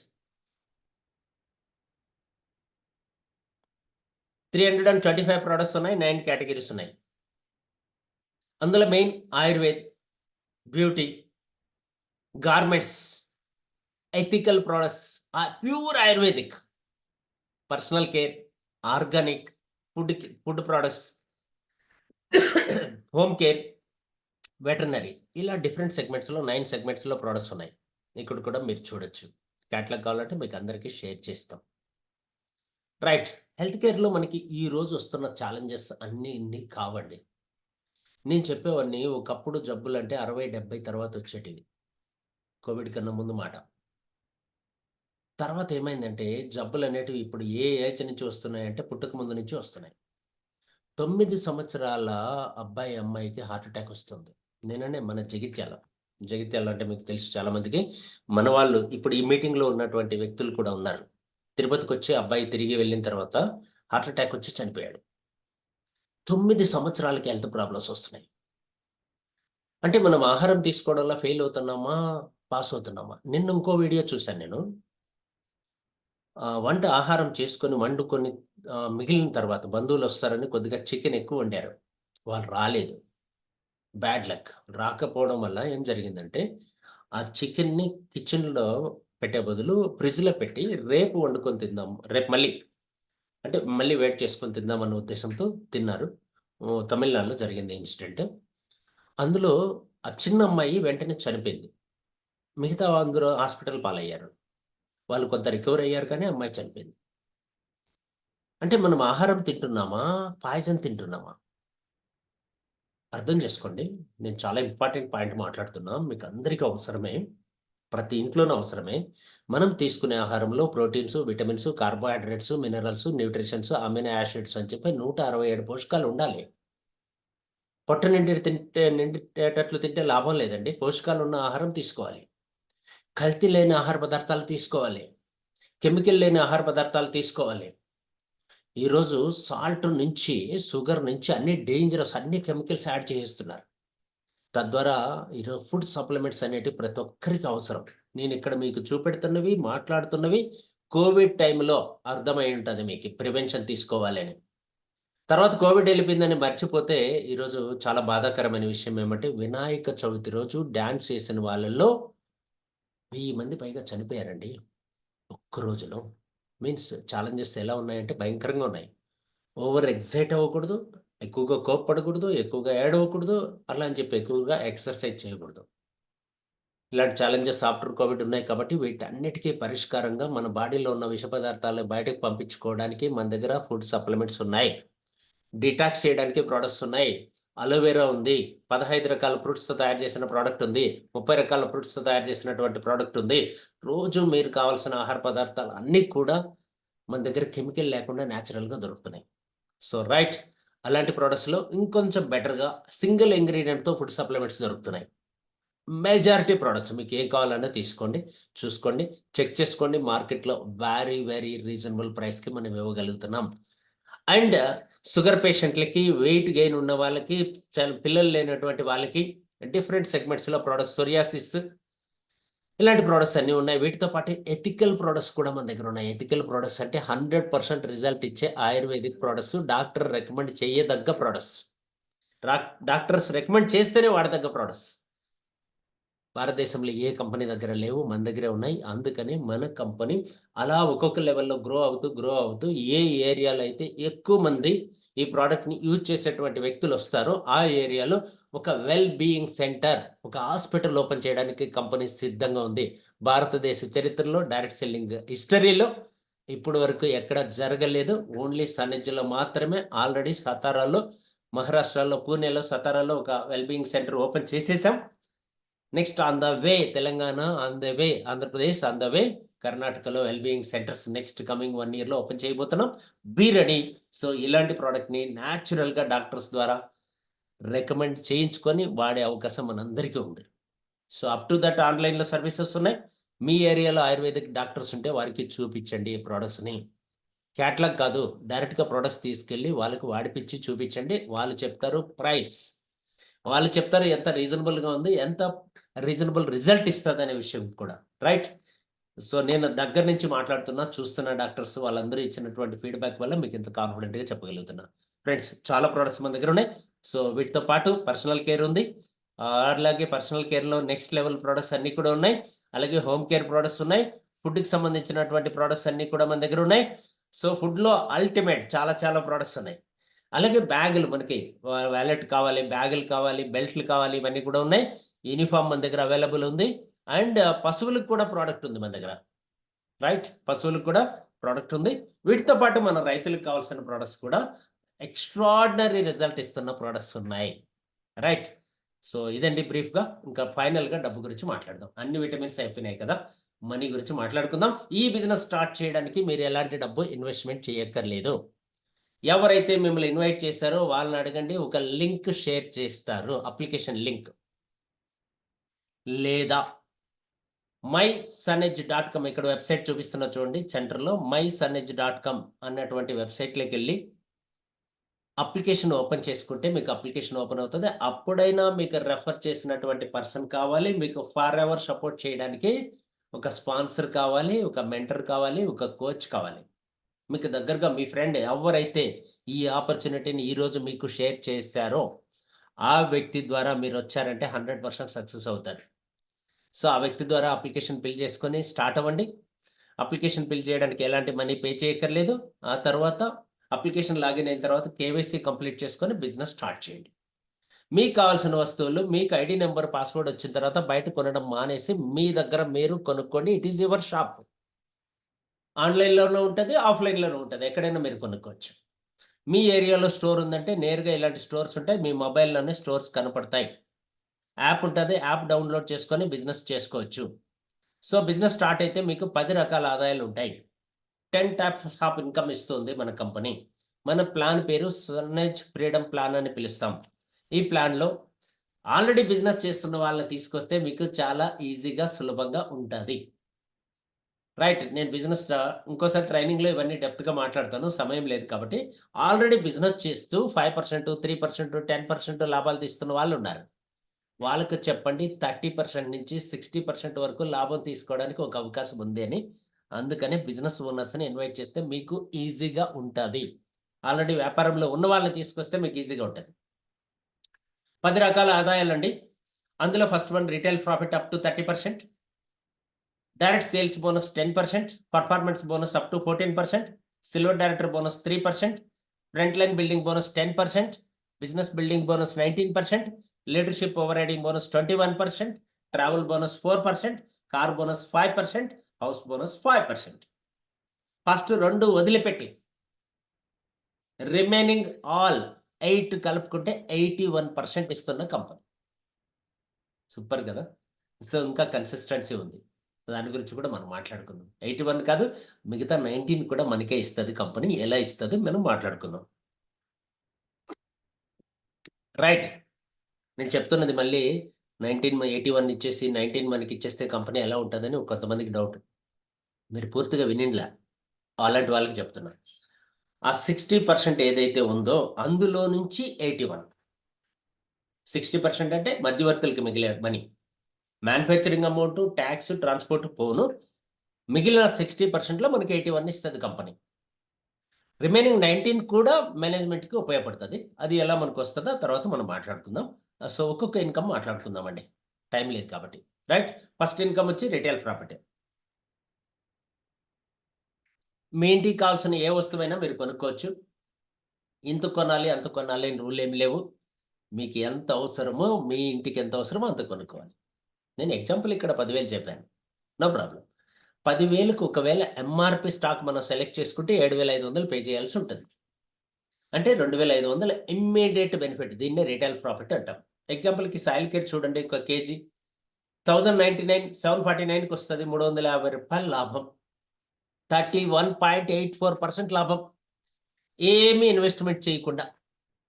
325 ప్రొడక్ట్స్ ఉన్నాయి. 9 కేటగరీస్ ఉన్నాయి. అందులో main Ayurved, beauty, garments, ethical products, pure ayurvedic, personal care, organic, food products, home care, veterinary ఇలా డిఫరెంట్ సెగ్మెంట్స్‌లో 9 సెగ్మెంట్స్‌లో ప్రొడక్ట్స్ ఉన్నాయి. ఇక్కడ కూడా మీరు చూడొచ్చు. కేటలాగ్ కావాలంటే మీకు అందరికీ షేర్ చేస్తాం. రైట్. హెల్త్ కేర్‌లో మనకి ఈ రోజు వస్తున్న ఛాలెంజెస్ అన్నీ ఇన్ని కావండి. నేను చెప్పేవాడిని ఒకప్పుడు జబ్బులంటే 60, 70 తర్వాత వచ్చేటివి. కోవిడ్ కన్నా ముందు మాట. తర్వాత ఏమైందంటే జబ్బులనేటివి ఇప్పుడు ఏ ఏజ్ నుంచి వస్తున్నాయంటే పుట్టక ముందు నుంచి వస్తున్నాయి. 9 సంవత్సరాల అబ్బాయి, అమ్మాయికి హార్ట్ అటాక్ వస్తుంది. నిన్ననే మన జగిత్యాల. జగిత్యాల అంటే మీకు తెలుసు చాలా మందికి. మన వాళ్ళు ఇప్పుడు ఈ మీటింగ్‌లో ఉన్నటువంటి వ్యక్తులు కూడా ఉన్నారు. తిరుపతికొచ్చి అబ్బాయి తిరిగి వెళ్ళిన తర్వాత హార్ట్ అటాక్ వచ్చి చనిపోయాడు. 9 సంవత్సరాలకి హెల్త్ ప్రాబ్లమ్స్ వస్తున్నాయి. అంటే మనం ఆహారం తీసుకోవడంలో ఫెయిల్ అవుతున్నామా? పాస్ అవుతున్నామా? నిన్న ఇంకో వీడియో చూసాను నేను. వంట ఆహారం చేసుకొని వండుకొని మిగిలిన తర్వాత బంధువులొస్తారని కొద్దిగా చికెన్ ఎక్కువ వండారు. వాళ్ళు రాలేదు. Bad luck. రాకపోవడం వల్ల ఏం జరిగిందంటే, ఆ చికెన్‌ని కిచెన్‌లో పెట్టే బదులు ఫ్రిడ్జ్‌లో పెట్టి రేపు వండుకొని తిందాం. రేపు మళ్ళీ అంటే మళ్ళీ వేడి చేసుకొని తిందామన్న ఉద్దేశంతో తిన్నారు. తమిళనాడులో జరిగింది ఇన్సిడెంట్. అందులో ఆ చిన్న అమ్మాయి వెంటనే చనిపోయింది. మిగతా అందరూ హాస్పిటల్ పాలయ్యారు. వాళ్ళు కొంత రికవర్ అయ్యారు కానీ అమ్మాయి చనిపోయింది. అంటే మనం ఆహారం తింటున్నామా? పాయిజన్ తింటున్నామా? అర్థం చేసుకోండి. నేను చాలా ఇంపార్టెంట్ పాయింట్ మాట్లాడుతున్నా. మీకందరికి అవసరమే. ప్రతి ఇంట్లోనూ అవసరమే. మనం తీసుకునే ఆహారంలో proteins, vitamins, carbohydrates, minerals, nutritions, amino acids అని చెప్పి 167 పోషకాలు ఉండాలి. పొట్ట నిండేటట్లు తింటే లాభం లేదండి. పోషకాలున్న ఆహారం తీసుకోవాలి. కల్తీ లేని ఆహార పదార్థాలు తీసుకోవాలి. కెమికల్ లేని ఆహార పదార్థాలు తీసుకోవాలి. ఈరోజు సాల్ట్ నుంచి, షుగర్ నుంచి అన్నీ డేంజరస్ అన్ని కెమికల్స్ యాడ్ చేసేస్తున్నారు. తద్వారా ఈరోజు ఫుడ్ సప్లిమెంట్స్ అనేటివి ప్రతి ఒక్కరికి అవసరం. నేనిక్కడ మీకు చూపెడుతున్నవి, మాట్లాడుతున్నవి కోవిడ్ టైంలో అర్థమై ఉంటది మీకు ప్రివెన్షన్ తీసుకోవాలని. తర్వాత కోవిడ్ ఎళ్ళిపోయిందని మర్చిపోతే ఈరోజు చాలా బాధాకరమైన విషయం ఏమంటే వినాయక చవితి రోజు డాన్స్ చేసిన వాళ్ళలో 1000 మంది పైగా చనిపోయారండి. ఒక్క రోజులో. మీన్స్ ఛాలెంజెస్ ఎలా ఉన్నాయంటే భయంకరంగా ఉన్నాయి. ఓవర్ ఎక్సైట్ అవ్వకూడదు. ఎక్కువగా కోప్పడకూడదు. ఎక్కువగా ఏడవకూడదు. అట్లా అని చెప్పి ఎక్కువగా ఎక్సర్సైజ్ చేయకూడదు. ఇలాంటి ఛాలెంజెస్ ఆఫ్టర్ కోవిడ్ ఉన్నాయి కాబట్టి వీటన్నిటికి పరిష్కారంగా మన బాడీలో ఉన్న విష పదార్థాలను బయటకు పంపించుకోవడానికి మన దగ్గర ఫుడ్ సప్లిమెంట్స్ ఉన్నాయి. డిటాక్స్ చేయడానికి ప్రొడక్ట్స్ ఉన్నాయి. అలోవెరా ఉంది. 15 రకాల ఫ్రూట్స్‌తో తయారు చేసిన ప్రొడక్ట్ ఉంది. 30 రకాల ఫ్రూట్స్‌తో తయారు చేసినటువంటి ప్రొడక్ట్ ఉంది. రోజు మీరు కావాల్సిన ఆహార పదార్థాలు అన్నీ కూడా మన దగ్గర కెమికల్ లేకుండా నేచురల్‌గా దొరుకుతున్నాయి. So, right. అలాంటి ప్రొడక్ట్స్‌లో ఇంకొంచెం బెటర్‌గా సింగిల్ ఇంగ్రీడియెంట్‌తో ఫుడ్ సప్లిమెంట్స్ దొరుకుతున్నాయి. మెజారిటీ ప్రొడక్ట్స్ మీకేం కావాలన్నా తీసుకోండి. చూసుకోండి. చెక్ చేసుకోండి. మార్కెట్‌లో వెరీ, వెరీ రీజనబుల్ ప్రైస్‌కి మనం ఇవ్వగలుగుతున్నాం. అండ్ షుగర్ పేషెంట్‌లకి, వెయిట్ గెయిన్ ఉన్న వాళ్ళకి, పిల్లలు లేనటువంటి వాళ్ళకి డిఫరెంట్ సెగ్మెంట్స్‌లో ప్రొడక్ట్స్ సోరియాసిస్ ఇలాంటి ప్రొడక్ట్స్ అన్నీ ఉన్నాయి. వీటితో పాటు ఎథికల్ ప్రొడక్ట్స్ కూడా మన దగ్గర ఉన్నాయి. ఎథికల్ ప్రొడక్ట్స్ అంటే 100% రిజల్ట్ ఇచ్చే ఆయుర్వేదిక్ ప్రొడక్ట్స్, డాక్టర్ రికమెండ్ చేయదగ్గ ప్రొడక్ట్స్. డాక్టర్స్ రికమెండ్ చేస్తేనే వాడదగ్గ ప్రొడక్ట్స్. భారతదేశంలో ఏ కంపెనీ దగ్గర లేవు. మన దగ్గరే ఉన్నాయి. అందుకని మన కంపెనీ అలా ఒక్కొక్క లెవెల్‌లో గ్రో అవుతూ ఏ ఏరియాలో అయితే ఎక్కువ మంది ఈ ప్రొడక్ట్‌ని యూజ్ చేసేటువంటి వ్యక్తులొస్తారో, ఆ ఏరియాలో ఒక వెల్ బీయింగ్ సెంటర్, ఒక హాస్పిటల్ ఓపెన్ చేయడానికి కంపెనీ సిద్ధంగా ఉంది. భారతదేశ చరిత్రలో డైరెక్ట్ సెల్లింగ్ హిస్టరీలో ఇప్పటి వరకు ఎక్కడ జరగలేదు. ఓన్లీ సన్నెజ్‌లో మాత్రమే ఆల్రెడీ సతారాలో, మహారాష్ట్రలో, పూణేలో, సతారాలో ఒక వెల్ బీయింగ్ సెంటర్ ఓపెన్ చేసేసాం. Next on the way Telangana, on the way Andhra Pradesh, on the way కర్ణాటకలో well being centres next coming 1 ఇయర్‌లో ఓపెన్ చేయబోతున్నాం. Be ready. సో, ఇలాంటి ప్రొడక్ట్‌ని నేచురల్‌గా డాక్టర్స్ ద్వారా రికమెండ్ చేయించుకొని వాడే అవకాశం మనందరికీ ఉంది. సో, అప్ టు దట్ ఆన్‌లైన్‌లో సర్వీసెస్ ఉన్నాయి. మీ ఏరియాలో ఆయుర్వేదిక్ డాక్టర్స్ ఉంటే వారికి చూపించండి ఈ ప్రొడక్ట్స్‌ని. క్యాటలాగ్ కాదు. డైరెక్ట్‌గా ప్రొడక్ట్స్ తీసుకెళ్ళి వాళ్ళకి వాడిపిచ్చి చూపించండి. వాళ్ళు చెప్తారు ప్రైస్. వాళ్ళు చెప్తారు ఎంత రీజనబుల్‌గా ఉంది. ఎంత రీజనబుల్ రిజల్ట్ ఇస్తదనే విషయం కూడా. రైట్? సో, నేను దగ్గర నుంచి మాట్లాడుతున్నా, చూస్తున్న డాక్టర్స్ వాళ్ళందరూ ఇచ్చినటువంటి ఫీడ్‌బ్యాక్ వల్ల మీకింత కాన్ఫిడెంట్‌గా చెప్పగలుగుతున్నా. ఫ్రెండ్స్ చాలా ప్రొడక్ట్స్ మన దగ్గరున్నాయి. సో, వీటితో పాటు పర్సనల్ కేర్ ఉంది. అలాగే పర్సనల్ కేర్‌లో నెక్స్ట్ లెవెల్ ప్రొడక్ట్స్ అన్నీ కూడా ఉన్నాయి. అలాగే హోమ్ కేర్ ప్రొడక్ట్స్ ఉన్నాయి. ఫుడ్‌కి సంబంధించినటువంటి ప్రొడక్ట్స్ అన్నీ కూడా మన దగ్గరున్నాయి. సో, ఫుడ్‌లో అల్టిమేట్ చాలా చాలా ప్రొడక్ట్స్ ఉన్నాయి. అలాగే బ్యాగులు మనకి వాలెట్ కావాలి, బ్యాగులు కావాలి, బెల్ట్‌లు కావాలి ఇవన్నీ కూడా ఉన్నాయి. యూనిఫార్మ్ మన దగ్గర అవైలబుల్ ఉంది. అండ్ పశువులకు కూడా ప్రొడక్ట్ ఉంది మన దగ్గర. రైట్? పశువులకు కూడా ప్రొడక్ట్ ఉంది. వీటితో పాటు మన రైతులకు కావాల్సిన ప్రొడక్ట్స్ కూడా ఎక్స్ట్రార్డినరీ రిజల్ట్ ఇస్తున్న ప్రొడక్ట్స్ ఉన్నాయి. రైట్? సో, ఇదండి బ్రీఫ్‌గా. ఇంకా ఫైనల్‌గా డబ్బు గురించి మాట్లాడదాం. అన్ని విటమిన్స్ అయిపోయినాయి కదా! మనీ గురించి మాట్లాడుకుందాం. ఈ బిజినెస్ స్టార్ట్ చేయడానికి మీరు ఎలాంటి డబ్బు ఇన్వెస్ట్‌మెంట్ చేయక్కర్లేదు. ఎవరైతే మిమ్మల్ని ఇన్వైట్ చేసారో వాళ్ళని అడగండి. ఒక లింక్ షేర్ చేస్తారు. Application link. లేదా mySunedge.com ఇక్కడ వెబ్‌సైట్ చూపిస్తున్నా చూడండి సెంటర్‌లో mySunedge.com అన్నటువంటి వెబ్‌సైట్‌లోకెళ్ళి అప్లికేషన్ ఓపెన్ చేసుకుంటే మీకు అప్లికేషన్ ఓపెన్ అవుతది. అప్పుడైనా మీకు రెఫర్ చేసినటువంటి పర్సన్ కావాలి. మీకు ఫరెవర్ సపోర్ట్ చేయడానికి ఒక స్పాన్సర్ కావాలి. ఒక మెంటర్ కావాలి. ఒక కోచ్ కావాలి. మీకు దగ్గరగా మీ ఫ్రెండ్ ఎవ్వరైతే ఈ ఆపర్చునిటీని ఈరోజు మీకు షేర్ చేశారో, ఆ వ్యక్తి ద్వారా మీరు వచ్చారంటే 100% సక్సెస్ అవుతారు. సో, ఆ వ్యక్తి ద్వారా అప్లికేషన్ ఫిల్ చేసుకొని స్టార్ట్ అవ్వండి. అప్లికేషన్ ఫిల్ చేయడానికి ఎలాంటి మనీ పే చేయక్కర్లేదు. ఆ తర్వాత అప్లికేషన్ లాగిన్ అయిన తర్వాత కేవైసీ కంప్లీట్ చేసుకొని బిజినెస్ స్టార్ట్ చేయండి. మీకు కావాల్సిన వస్తువులు మీకు ఐడీ నంబర్, పాస్వర్డ్ వచ్చిన తర్వాత బయట కొనడం మానేసి మీ దగ్గర మీరు కొనుక్కోండి. It is your shop. ఆన్‌లైన్‌లోనూ ఉంటది, ఆఫ్‌లైన్‌లోనూ ఉంటది. ఎక్కడైనా మీరు కొనుక్కోవచ్చు. మీ ఏరియాలో స్టోర్ ఉందంటే నేరుగా ఇలాంటి స్టోర్స్ ఉంటాయి. మీ మొబైల్‌లోనే స్టోర్స్ కనపడతాయి. యాప్ ఉంటది. యాప్ డౌన్‌లోడ్ చేసుకొని బిజినెస్ చేసుకోవచ్చు. సో, బిజినెస్ స్టార్ట్ అయితే మీకు 10 రకాల ఆదాయాలుంటాయి. 10 టైప్స్ ఆఫ్ ఇన్‌కమ్ ఇస్తుంది మన కంపెనీ. మన ప్లాన్ పేరు సన్‌ఎడ్జ్ ఫ్రీడమ్ ప్లాన్ అని పిలుస్తాం. ఈ ప్లాన్‌లో ఆల్రెడీ బిజినెస్ చేస్తున్న వాళ్ళని తీసుకొస్తే మీకు చాలా ఈజీగా, సులభంగా ఉంటది. రైట్. నేను బిజినెస్ ఇంకోసారి ట్రైనింగ్‌లో ఇవన్నీ డెప్త్‌గా మాట్లాడతాను. సమయం లేదు కాబట్టి. ఆల్రెడీ బిజినెస్ చేస్తూ 5%, 3%, 10% లాభాలు తీస్తున్న వాళ్ళున్నారు. వాళ్ళకి చెప్పండి 30% నుంచి 60% వరకు లాభం తీసుకోవడానికి ఒక అవకాశం ఉంది అని. అందుకనే బిజినెస్ ఓనర్స్‌ని ఇన్వైట్ చేస్తే మీకు ఈజీగా ఉంటది. ఆల్రెడీ వ్యాపారంలో ఉన్న వాళ్ళని తీసుకొస్తే మీకు ఈజీగా ఉంటది. 10 రకాల ఆదాయాలండి. అందులో first one retail profit up to 30%. Direct sales bonus 10%, performance bonus up to 14%, silver director bonus 3%, front line building bonus 10%, business building bonus 19%, leadership over riding bonus 21%, travel bonus 4%, car bonus 5%, house bonus 5%. First 2 వదిలిపెట్టి remaining all 8 కలుపుకుంటే 81% ఇస్తున్న company. Super గదా! So, ఇంకా consistency ఉంది. దాని గురించి కూడా మనం మాట్లాడుకుందాం. 81 కాదు, మిగతా 19 కూడా మనకే ఇస్తది కంపెనీ. ఎలా ఇస్తది మనం మాట్లాడుకుందాం. రైట్. నేను చెప్తున్నది మళ్ళీ 81 ఇచ్చేసి 19 మనకిచ్చేస్తే కంపెనీ ఎలా ఉంటదని కొంతమందికి డౌట్. మీరు పూర్తిగా వినిండ్లా. అలాంటి వాళ్ళకి చెప్తున్నా. ఆ 60% ఏదైతే ఉందో అందులో నుంచి 81. 60% అంటే మధ్యవర్తులకి మిగిలే money. Manufacturing amount, tax, transport పోను. మిగిలిన 60%లో మనకి 81 ఇస్తది కంపెనీ. రిమైనింగ్ 19 కూడా మేనేజ్‌మెంట్‌కి ఉపయోగపడతది. అది ఎలా మనకొస్తదో తర్వాత మనం మాట్లాడుకుందాం. సో, ఒక్కొక్క ఇన్‌కమ్ మాట్లాడుకుందామండి. టైం లేదు కాబట్టి. రైట్. ఫస్ట్ ఇన్‌కమ్ వచ్చి రిటైల్ ప్రాపర్టీ. మీ ఇంటికి కావాల్సిన ఏ వస్తువైనా మీరు కొనుక్కోవచ్చు. ఇంత కొనాలి, అంత కొనాలి అని రూల్ ఏమి లేవు. మీకు ఎంత అవసరమో, మీ ఇంటికి ఎంత అవసరమో అంత కొనుక్కోవాలి. నేను ఎగ్జాంపుల్ ఇక్కడ 10,000 చెప్పాను. No problem. 10,000కి ఒకవేళ ఎంఆర్‌పీ స్టాక్ మనం సెలెక్ట్ చేసుకుంటే 7,500 పే చేయాల్సి ఉంటది. అంటే 2,500 ఇమ్మీడియేట్ బెనిఫిట్. దీన్నే రిటైల్ ప్రాఫిట్ అంటాం. ఎగ్జాంపుల్‌కి సాయిల్ కేర్ చూడండి ఒక కేజీ 1099 749కొస్తది. రూ. 350 లాభం. 31.84% లాభం. ఏమి ఇన్వెస్ట్‌మెంట్ చేయకుండా,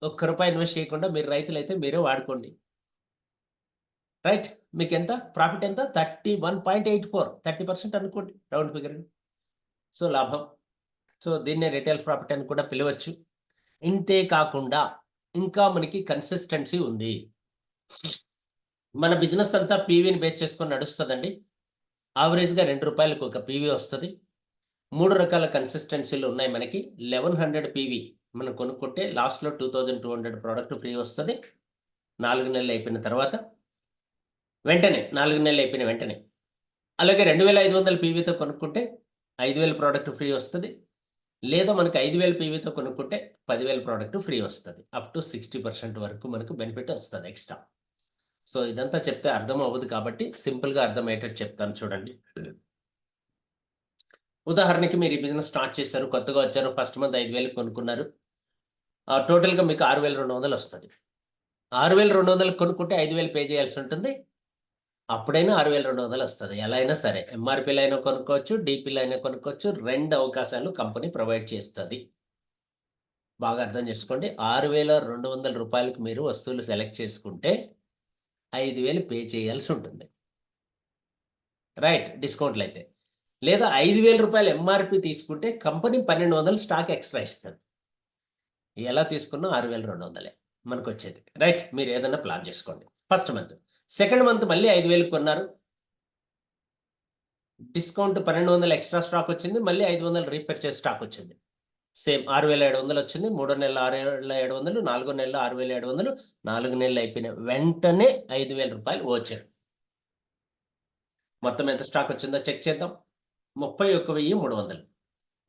ఒక్క రూపాయి ఇన్వెస్ట్ చేయకుండా మీరు రైతులైతే మీరే వాడుకోండి. రైట్. మీకెంత? ప్రాఫిట్ ఎంత? 31.84 30% అనుకోండి రౌండ్ ఫిగర్‌గా. సో, లాభం. సో, దీన్నే రిటైల్ ప్రాఫిట్ అని కూడా పిలవచ్చు. ఇంతే కాకుండా ఇంకా మనకి కన్సిస్టెన్సీ ఉంది. మన బిజినెస్ అంతా పీవీని బేస్ చేసుకొని నడుస్తదండి. యావరేజ్‌గా రూ. 2కి ఒక పీవీ వస్తది. 3 రకాల కన్సిస్టెన్సీలు ఉన్నాయి మనకి. 1100 పీవీ మనం కొనుక్కుంటే లాస్ట్‌లో 2200 ప్రొడక్ట్ ఫ్రీ వస్తది. 4 నెలలు అయిపోయిన తర్వాత. వెంటనే 4 నెలలు అయిపోయిన వెంటనే. అలాగే 2500 పీవీతో కొనుక్కుంటే 5000 ప్రొడక్ట్ ఫ్రీ వస్తది. లేదా మనకు 5000 పీవీతో కొనుక్కుంటే 10,000 ప్రొడక్ట్ ఫ్రీ వస్తది. అప్ టు 60% వరకు మనకు బెనిఫిట్ వస్తది ఎక్స్‌ట్రా. సో, ఇదంతా చెప్తే అర్థం అవ్వదు కాబట్టి సింపుల్‌గా అర్థమయ్యేటట్టు చెప్తాను చూడండి. ఉదాహరణకి మీరు ఈ బిజినెస్ స్టార్ట్ చేశారు. కొత్తగా వచ్చారు. ఫస్ట్ మంత్ 5,000కి కొనుక్కున్నారు. టోటల్‌గా మీకు 6,200 వస్తది. 6,200 కొనుక్కుంటే 5,000 పే చేయాల్సి ఉంటుంది. అప్పుడైనా 6,200 వస్తది. ఎలా అయినా సరే. ఎంఆర్‌పీలో అయినా కొనుక్కోవచ్చు. డీపీలో అయినా కొనుక్కోవచ్చు. 2 అవకాశాలు కంపెనీ ప్రొవైడ్ చేస్తది. బాగా అర్థం చేసుకోండి. రూ. 6,200 మీరు వస్తువులు సెలెక్ట్ చేసుకుంటే 5,000 పే చేయాల్సి ఉంటుంది. రైట్. డిస్కౌంట్‌లో అయితే. లేదా రూ. 5,000 ఎంఆర్‌పీ తీసుకుంటే కంపెనీ 1,200 స్టాక్ ఎక్స్‌ట్రా ఇస్తది. ఎలా తీసుకున్నా 6,200 మనకొచ్చేది. రైట్. మీరు ఏదన్నా ప్లాన్ చేసుకోండి. First month. సెకండ్ మంత్ మళ్ళీ 5,000కి కొన్నారు. డిస్కౌంట్ 1,200 ఎక్స్‌ట్రా స్టాక్ వచ్చింది. మళ్ళీ 500 రీపర్చేజ్ స్టాక్ వచ్చింది. సేమ్ 6,700 వచ్చింది. 3 నెలలు 6,700, 4 నెలలు 6,700, 4 నెలలు అయిపోయిన వెంటనే 5,000 రూపాయలు వచ్చారు. మొత్తం ఎంత స్టాక్ వచ్చిందో చెక్ చేద్దాం. 31,300.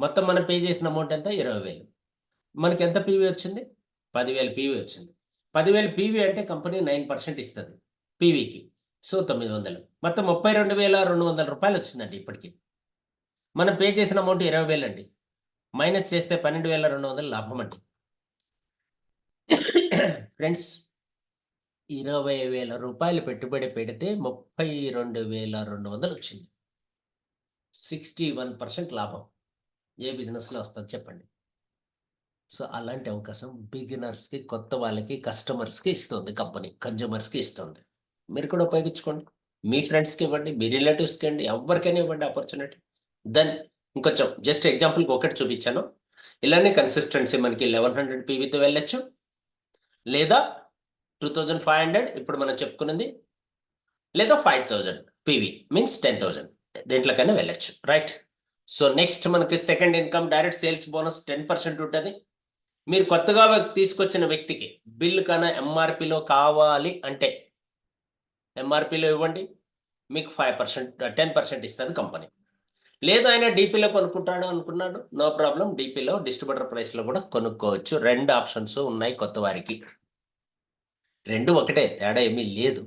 మొత్తం మనం పే చేసిన అమౌంట్ ఎంత? 20,000. మనకి ఎంత పీవీ వచ్చింది? 10,000 పీవీ వచ్చింది. 10,000 పీవీ అంటే కంపెనీ 9% ఇస్తుంది పీవీకి. సో 900. మొత్తం 32,200 రూపాయలు వచ్చిందండి ఇప్పటికి. మనం పే చేసిన అమౌంట్ 20,000 అండి. మైనస్ చేస్తే 12,200 లాభం అండి. ఫ్రెండ్స్, 20,000 రూపాయలు పెట్టుబడి పెడితే 32,200 వచ్చింది. 61% లాభం ఏ బిజినెస్లో వస్తుంది చెప్పండి? సో అలాంటి అవకాశం బిగినర్స్కి, కొత్త వాళ్ళకి, కస్టమర్స్కి ఇస్తుంది కంపెనీ, కన్జ్యూమర్స్కి ఇస్తుంది. మీరు కూడా ఉపయోగించుకోండి. మీ ఫ్రెండ్స్కి ఇవ్వండి, మీ రిలేటివ్స్కి ఇవ్వండి, ఎవరికైనా ఇవ్వండి ఆపర్చునిటీ. దెన్ ఇంకొంచెం జస్ట్ ఎగ్జాంపుల్కి ఒకటి చూపించాను. ఇలానే కన్సిస్టెన్సీ మనకి 1100 పీవీతో వెళ్ళొచ్చు, లేదా 2,500 ఇప్పుడు మనం చెప్పుకున్నది, లేదా 5,000 పీవీ మీన్స్ 10,000 దేంట్లోకైనా వెళ్ళొచ్చు. రైట్. సో నెక్స్ట్ మనకి second income direct sales bonus 10% ఉంటుంది. మీరు కొత్తగా తీసుకొచ్చిన వ్యక్తికి బిల్ కన్నా ఎంఆర్పిలో కావాలి అంటే ఎంఆర్పిలో ఇవ్వండి, మీకు 5% 10% ఇస్తుంది కంపెనీ. లేదు ఆయన డీపీలో కొనుక్కుంటాడు అనుకున్నాడు, నో ప్రాబ్లం, డీపీలో డిస్ట్రిబ్యూటర్ ప్రైస్లో కూడా కొనుక్కోవచ్చు. 2 ఆప్షన్స్ ఉన్నాయి కొత్త వారికి. 2 ఒకటే, తేడా ఏమీ లేదు.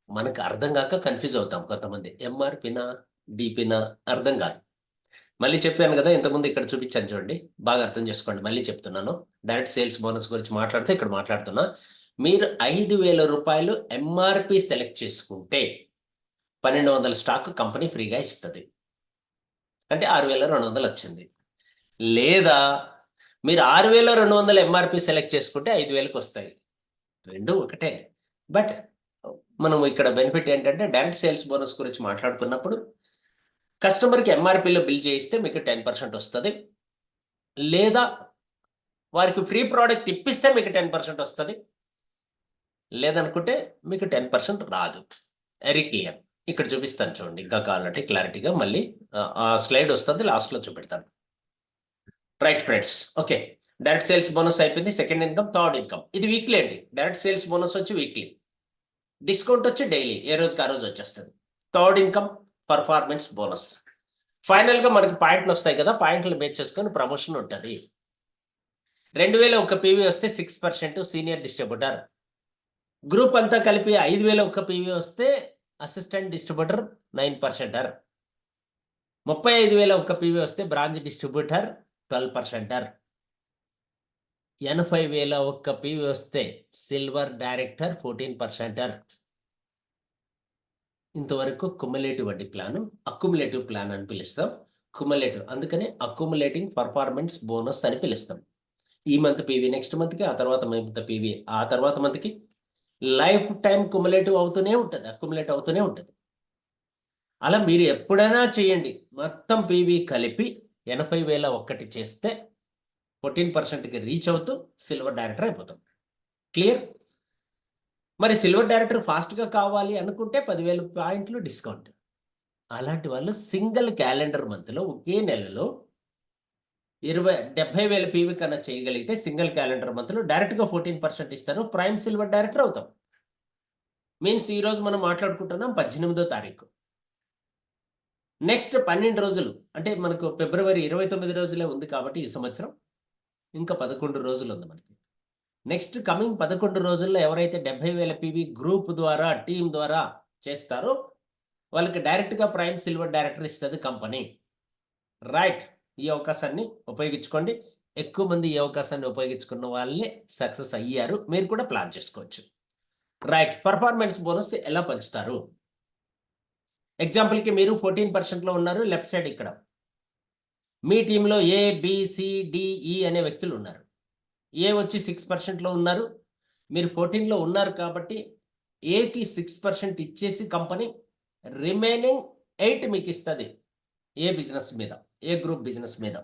మనకు అర్థం కాక కన్ఫ్యూజ్ అవుతాం కొంతమంది. ఎంఆర్పినా డీపీనా అర్థం కాదు. మళ్ళీ చెప్పాను కదా ఇంతకుముందు, ఇక్కడ చూపించాను చూడండి, బాగా అర్థం చేసుకోండి. మళ్ళీ చెప్తున్నాను, డైరెక్ట్ సేల్స్ బోనస్ గురించి మాట్లాడితే ఇక్కడ మాట్లాడుతున్నా. మీరు 5,000 రూపాయలు ఎంఆర్పి సెలెక్ట్ చేసుకుంటే 1,200 స్టాక్ కంపెనీ ఫ్రీగా ఇస్తుంది. అంటే 6,200 వచ్చింది. లేదా మీరు 6,200 ఎంఆర్పి సెలెక్ట్ చేసుకుంటే 5,000కి వస్తాయి. 2 ఒకటే. బట్ మనం ఇక్కడ బెనిఫిట్ ఏంటంటే డైరెక్ట్ సేల్స్ బోనస్ గురించి మాట్లాడుకున్నప్పుడు కస్టమర్కి ఎంఆర్పిలో బిల్ చేయిస్తే మీకు 10% వస్తుంది, లేదా వారికి ఫ్రీ ప్రోడక్ట్ ఇప్పిస్తే మీకు 10% వస్తుంది, లేదనుకుంటే మీకు 10% రాదు. Very clear. ఇక్కడ చూపిస్తాను చూడండి, ఇంకా కావాలంటే క్లారిటీగా మళ్ళీ ఆ స్లైడ్ వస్తుంది, లాస్ట్లో చూపెడతాను. Right friends, okay. Direct sales bonus అయిపోయింది. Second income, third income. ఇది వీక్లీ అండి. డైరెక్ట్ సేల్స్ బోనస్ వచ్చి వీక్లీ, డిస్కౌంట్ వచ్చి డైలీ, ఏ రోజుకి ఆ రోజు వచ్చేస్తుంది. Third income performance bonus. ఫైనల్గా మనకి పాయింట్లు వస్తాయి కదా, పాయింట్లు బేస్ చేసుకొని ప్రమోషన్ ఉంటుంది. 2,000 ఒక పీవీ వస్తే 6% సీనియర్ డిస్ట్రిబ్యూటర్. గ్రూప్ అంతా కలిపి 5,000 ఒక పీవీ వస్తే అసిస్టెంట్ డిస్ట్రిబ్యూటర్ 9%. 35,000 ఒక పీవీ వస్తే బ్రాంచ్ డిస్ట్రిబ్యూటర్ 12%. 80,000 ఒక్క పీవీ వస్తే సిల్వర్ డైరెక్టర్ 14%. ఇంతవరకు కుములేటివ్ వడ్డీ ప్లాన్, అక్యుములేటివ్ ప్లాన్ అని పిలుస్తాం. కుములేటివ్ అందుకనే అక్యుములేటింగ్ పర్ఫార్మెన్స్ బోనస్ అని పిలుస్తాం. ఈ మంత్ పీవీ నెక్స్ట్ మంత్కి, ఆ తర్వాత మంత్ పీవీ ఆ తర్వాత మంత్కి, లైఫ్ టైం కుములేటివ్ అవుతూనే ఉంటుంది, అక్యుములేట్ అవుతూనే ఉంటుంది. అలా మీరు ఎప్పుడైనా చేయండి. మొత్తం పీవీ కలిపి 80,000 ఒక్కటి చేస్తే 14%కి రీచ్ అవుతూ సిల్వర్ డైరెక్టర్ అయిపోతాం. క్లియర్? మరి సిల్వర్ డైరెక్టర్ ఫాస్ట్గా కావాలి అనుకుంటే 10,000 పాయింట్లు డిస్కౌంట్. అలాంటి వాళ్ళు సింగిల్ క్యాలెండర్ మంత్లో ఒకే నెలలో 70,000 పీవీ కన్నా చేయగలిగితే సింగిల్ క్యాలెండర్ మంత్లో డైరెక్ట్గా 14% ఇస్తారు, ప్రైమ్ సిల్వర్ డైరెక్టర్ అవుతాం. మీన్స్ ఈరోజు మనం మాట్లాడుకుంటున్నాం 18వ తారీఖు. నెక్స్ట్ 12 రోజులు అంటే మనకు ఫిబ్రవరి 29 రోజులే ఉంది కాబట్టి ఈ సంవత్సరం ఇంకా 11 రోజులు ఉంది మనకి. నెక్స్ట్ కమింగ్ 11 రోజుల్లో ఎవరైతే 70,000 పీవీ గ్రూప్ ద్వారా, టీం ద్వారా చేస్తారో వాళ్ళకి డైరెక్ట్గా ప్రైమ్ సిల్వర్ డైరెక్టర్ ఇస్తుంది కంపెనీ. రైట్. ఈ అవకాశాన్ని ఉపయోగించుకోండి. ఎక్కువ మంది ఈ అవకాశాన్ని ఉపయోగించుకున్న వాళ్ళే సక్సెస్ అయ్యారు. మీరు కూడా ప్లాన్ చేసుకోవచ్చు. రైట్. పర్ఫార్మెన్స్ బోనస్ ఎలా పంచుతారు? ఎగ్జాంపుల్కి మీరు 14%లో ఉన్నారు. లెఫ్ట్ సైడ్ ఇక్కడ మీ టీంలో ఏ, బి, సి, డి, ఈ అనే వ్యక్తులు ఉన్నారు. ఏ వచ్చి 6%లో ఉన్నారు. మీరు 14లో ఉన్నారు కాబట్టి ఏకి 6% ఇచ్చేసి కంపెనీ రిమైనింగ్ 8 మీకు ఇస్తుంది ఏ బిజినెస్ మీద, ఏ గ్రూప్ బిజినెస్ మీద.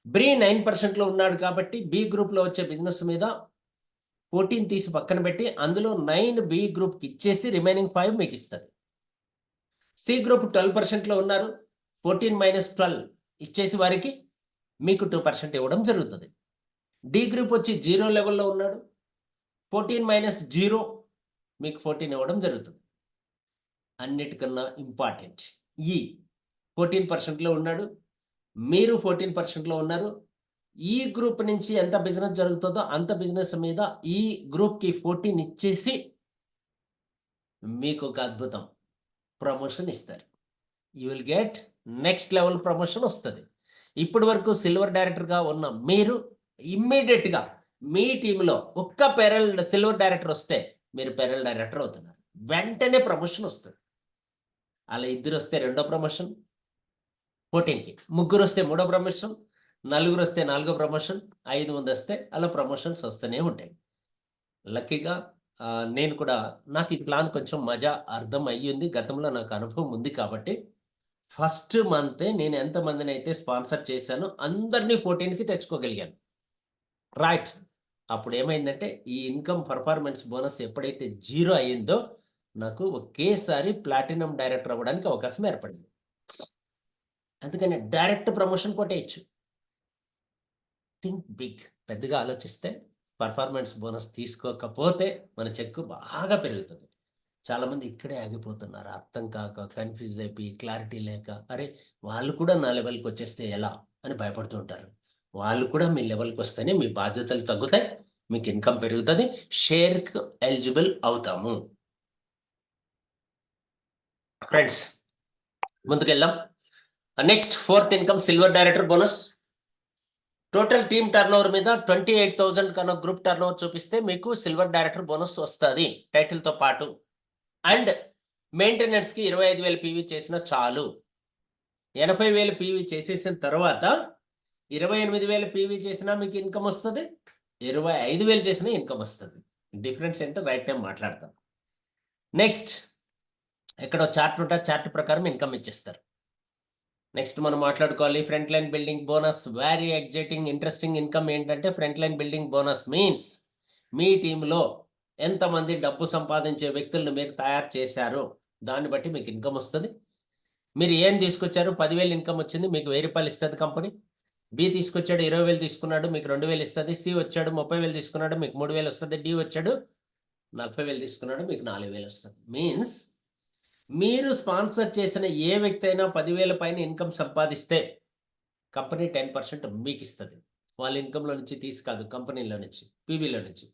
బి 9%లో ఉన్నాడు కాబట్టి బి గ్రూప్లో వచ్చే బిజినెస్ మీద 14 తీసి పక్కన పెట్టి అందులో 9 బి గ్రూప్కి ఇచ్చేసి రిమైనింగ్ 5 మీకు ఇస్తుంది. సి గ్రూప్ 12%లో ఉన్నారు. 14 - 12 ఇచ్చేసి వారికి మీకు 2% ఇవ్వడం జరుగుతుంది. డి గ్రూప్ వచ్చి 0 లెవెల్‌లో ఉన్నాడు. 14 - 0 మీకు 14 ఇవ్వడం జరుగుతుంది. అన్నిటికన్నా ఇంపార్టెంట్ ఈ 14%లో ఉన్నాడు. మీరు 14%లో ఉన్నారు. ఈ గ్రూప్ నుంచి ఎంత బిజినెస్ జరుగుతుందో అంత బిజినెస్ మీద ఈ గ్రూప్‌కి 14 ఇచ్చేసి మీకు ఒక అద్భుతం ప్రమోషన్ ఇస్తారు. You will get next level promotion వస్తుంది. ఇప్పటి వరకు సిల్వర్ డైరెక్టర్గా ఉన్న మీరు ఇమ్మీడియట్గా మీ టీంలో ఒక్క సిల్వర్ డైరెక్టర్ వస్తే మీరు పెరల్ డైరెక్టర్ అవుతున్నారు. వెంటనే ప్రమోషన్ వస్తుంది. అలా 2 వస్తే రెండో ప్రమోషన్ 14కి, 3 వస్తే మూడో ప్రమోషన్, 4 వస్తే 4గో ప్రమోషన్, 5 మంది వస్తే అలా ప్రమోషన్స్ వస్తూనే ఉంటాయి. లక్కీగా నేను కూడా నాకు ఈ ప్లాన్ కొంచెం మజా అర్థం అయ్యింది. గతంలో నాకు అనుభవం ఉంది కాబట్టి ఫస్ట్ మంతే నేను ఎంతమందిని అయితే స్పాన్సర్ చేశానో అందరినీ 14కి తెచ్చుకోగలిగాను. రైట్. అప్పుడు ఏమైందంటే ఈ ఇన్కమ్ పర్ఫార్మెన్స్ బోనస్ ఎప్పుడైతే 0 అయ్యిందో నాకు ఒకేసారి ప్లాటినం డైరెక్టర్ అవ్వడానికి అవకాశం ఏర్పడింది. అందుకని డైరెక్ట్ ప్రమోషన్ కొట్టేయచ్చు. Think big. పెద్దగా ఆలోచిస్తే పర్ఫార్మెన్స్ బోనస్ తీసుకోకపోతే మన చెక్కు బాగా పెరుగుతుంది. చాలామంది ఇక్కడే ఆగిపోతున్నారు. అర్థం కాక, కన్‌ఫ్యూజ్ అయిపోయి, క్లారిటీ లేక, అరే! వాళ్ళు కూడా నా లెవెల్‌కి వచ్చేస్తే ఎలా అని భయపడుతూ ఉంటారు. వాళ్ళు కూడా మీ లెవెల్‌కి వస్తేనే మీ బాధ్యతలు తగ్గుతాయి. మీకు ఇన్కమ్ పెరుగుతుంది. షేర్‌కి ఎలిజిబుల్ అవుతాము. ఫ్రెండ్స్ ముందుకెళ్దాం. Next fourth income silver director bonus. Total team turnover మీద 28,000 కన్నా గ్రూప్ టర్నోవర్ చూపిస్తే మీకు సిల్వర్ డైరెక్టర్ బోనస్ వస్తుంది టైటిల్‌తో పాటు. అండ్ మెయింటెనెన్స్‌కి 25,000 పీవీ చేసినా చాలు. 80,000 పీవీ చేసేసిన తర్వాత 28,000 పీవీ చేసినా మీకు ఇన్కమ్ వస్తుంది. 25,000 చేసినా ఇన్కమ్ వస్తుంది. డిఫరెన్స్ ఏంటో రైట్ టైం మాట్లాడతాం. నెక్స్ట్ ఇక్కడ చార్ట్ ఉంటుంది. చార్ట్ ప్రకారం ఇన్కమ్ ఇచ్చేస్తారు. నెక్స్ట్ మనం మాట్లాడుకోవాలి front line building bonus. Very exciting interesting income ఏంటంటే front line building bonus means మీ టీంలో ఎంతమంది డబ్బు సంపాదించే వ్యక్తులను మీరు తయారు చేశారో దాన్ని బట్టి మీకు ఇన్కమ్ వస్తుంది. మీరు ఏం తీసుకొచ్చారు? 10,000 ఇన్కమ్ వచ్చింది, మీకు 1,000 రూపాయలు ఇస్తుంది కంపెనీ. బి తీసుకొచ్చాడు 20,000 తీసుకున్నాడు, మీకు 2,000 ఇస్తుంది. సి వచ్చాడు 30,000 తీసుకున్నాడు, మీకు 3,000 వస్తుంది. డి వచ్చాడు 40,000 తీసుకున్నాడు, మీకు 4,000 వస్తుంది. మీన్స్ మీరు స్పాన్సర్ చేసిన ఏ వ్యక్తి అయినా 10,000 పైన ఇన్కమ్ సంపాదిస్తే కంపెనీ 10% మీకు ఇస్తుంది. వాళ్ళ ఇన్కంలో నుంచి తీసుకోదు, కంపెనీలో నుంచి, పీబీలో నుంచి.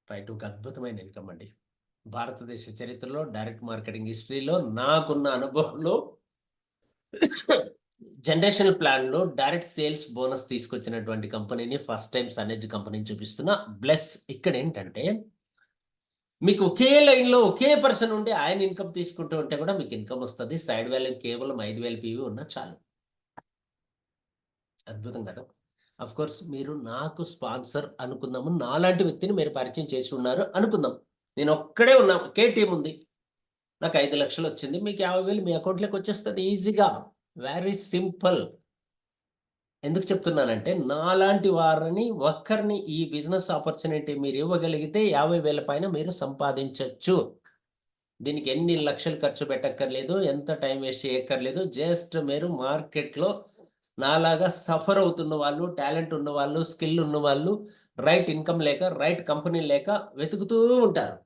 రైట్. ఒక అద్భుతమైన ఇన్కమ్ అండి. భారతదేశ చరిత్రలో డైరెక్ట్ మార్కెటింగ్ హిస్టరీలో నాకున్న అనుభవంలో జనరేషనల్ ప్లాన్లో డైరెక్ట్ సేల్స్ బోనస్ తీసుకొచ్చినటువంటి కంపెనీని ఫస్ట్ టైం సన్నెజ్ కంపెనీని చూపిస్తున్నా. ప్లస్ ఇక్కడ ఏంటంటే మీకు ఒకే లైన్లో ఒకే పర్సన్ ఉండి ఆయన ఇన్కమ్ తీసుకుంటూ ఉంటే కూడా మీకు ఇన్కమ్ వస్తుంది. సైడ్ వాల్యూ కేవలం 5,000 పీవీ ఉన్నా చాలు. అద్భుతం కదా. అఫ్ కోర్స్ మీరు నాకు స్పాన్సర్ అనుకుందాము, నాలాంటి వ్యక్తిని మీరు పరిచయం చేసి ఉన్నారు అనుకుందాం. నేను ఒక్కడే ఉన్నా, ఒకే టీం ఉంది. నాకు 5 లక్షలు వచ్చింది, మీకు 50,000 మీ అకౌంట్లోకి వచ్చేస్తుంది ఈజీగా. Very simple. ఎందుకు చెప్తున్నానంటే నాలాంటి వారిని ఒక్కరిని ఈ బిజినెస్ ఆపర్చునిటీ మీరు ఇవ్వగలిగితే 50,000 పైన మీరు సంపాదించవచ్చు. దీనికి ఎన్ని లక్షలు ఖర్చు పెట్టక్కర్లేదు, ఎంత టైం వేస్ట్ చేయక్కర్లేదు. జస్ట్ మీరు మార్కెట్లో నాలాగా సఫర్ అవుతున్న వాళ్ళు, టాలెంట్ ఉన్నవాళ్ళు, స్కిల్ ఉన్నవాళ్ళు, రైట్ ఇన్కమ్ లేక, రైట్ కంపెనీ లేక వెతుకుతూ ఉంటారు.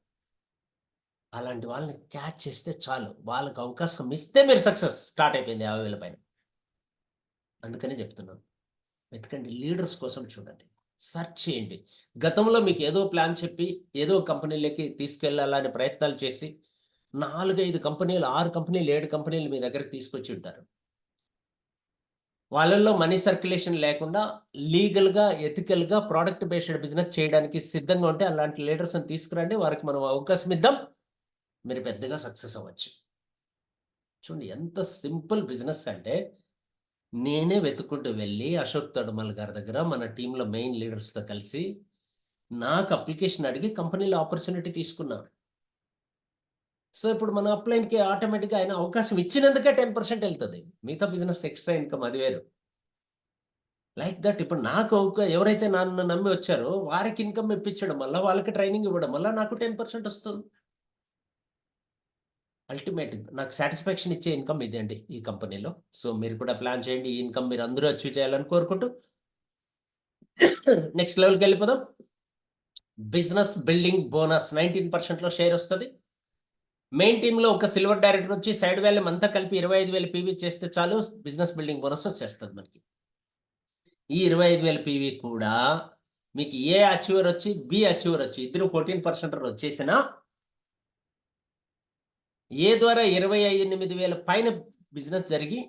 అలాంటి వాళ్ళని క్యాచ్ చేస్తే చాలు. వాళ్ళకి అవకాశం ఇస్తే మీరు సక్సెస్. స్టార్ట్ అయిపోయింది 50,000 పైన. అందుకనే చెప్తున్నాను. వెతకండి. లీడర్స్ కోసం చూడండి. సెర్చ్ చేయండి. గతంలో మీకు ఏదో ప్లాన్ చెప్పి, ఏదో కంపెనీలోకి తీసుకెళ్ళాలని ప్రయత్నాలు చేసి 4, 5 కంపెనీలు, 6 కంపెనీలు, 7 కంపెనీలు మీ దగ్గరికి తీసుకొచ్చి ఉంటారు. వాళ్ళల్లో మనీ సర్క్యులేషన్ లేకుండా లీగల్‌గా, ఎథికల్‌గా ప్రొడక్ట్ బేస్డ్ బిజినెస్ చేయడానికి సిద్ధంగా ఉంటే అలాంటి లీడర్స్‌ని తీసుకురండి. వారికి మనం అవకాశం ఇద్దాం. మీరు పెద్దగా సక్సెస్ అవ్వచ్చు. చూడండి ఎంత సింపుల్ బిజినెస్ అంటే నేనే వెతుక్కుంటూ వెళ్ళి అశోక్ తొడమల్ గారి దగ్గర మన టీంలో మెయిన్ లీడర్స్‌తో కలిసి నాకు అప్లికేషన్ అడిగి కంపెనీలో ఆపర్చునిటీ తీసుకున్నా. సో, ఇప్పుడు మన అప్‌లైన్‌కి ఆటోమేటిక్‌గా ఆయన అవకాశం ఇచ్చినందుకే 10% ఎళ్తది. మిగతా బిజినెస్ ఎక్స్‌ట్రా ఇన్కమ్ అది వేరు. లైక్ దట్ ఇప్పుడు నాకు ఎవరైతే నన్ను నమ్మి వచ్చారో వారికి ఇన్కమ్ ఇప్పించడం వల్ల, వాళ్ళకి ట్రైనింగ్ ఇవ్వడం వల్ల నాకు 10% వస్తుంది. అల్టిమేట్ నాకు సాటిస్ఫాక్షన్ ఇచ్చే ఇన్కమ్ ఇదే అండి ఈ కంపెనీలో. సో మీరు కూడా ప్లాన్ చేయండి. ఈ ఇన్కమ్ మీరు అందరూ అచీవ్ చేయాలని కోరుకుంటూ నెక్స్ట్ లెవెల్కి వెళ్ళిపోదాం. బిజినెస్ బిల్డింగ్ బోనస్ 19% షేర్ వస్తుంది. మెయిన్ టీంలో ఒక సిల్వర్ డైరెక్టర్ వచ్చి సైడ్ వాల్యూమ్ అంతా కలిపి 25,000 పీవీ చేస్తే చాలు, బిజినెస్ బిల్డింగ్ బోనస్ వచ్చేస్తుంది మనకి. ఈ 25,000 పీవీ కూడా మీకు ఏ అచీవర్ వచ్చి బి అచీవర్ వచ్చి ఇద్దరు 14% వచ్చేసినా ఏ ద్వారా 28,000 పైన బిజినెస్ జరిగి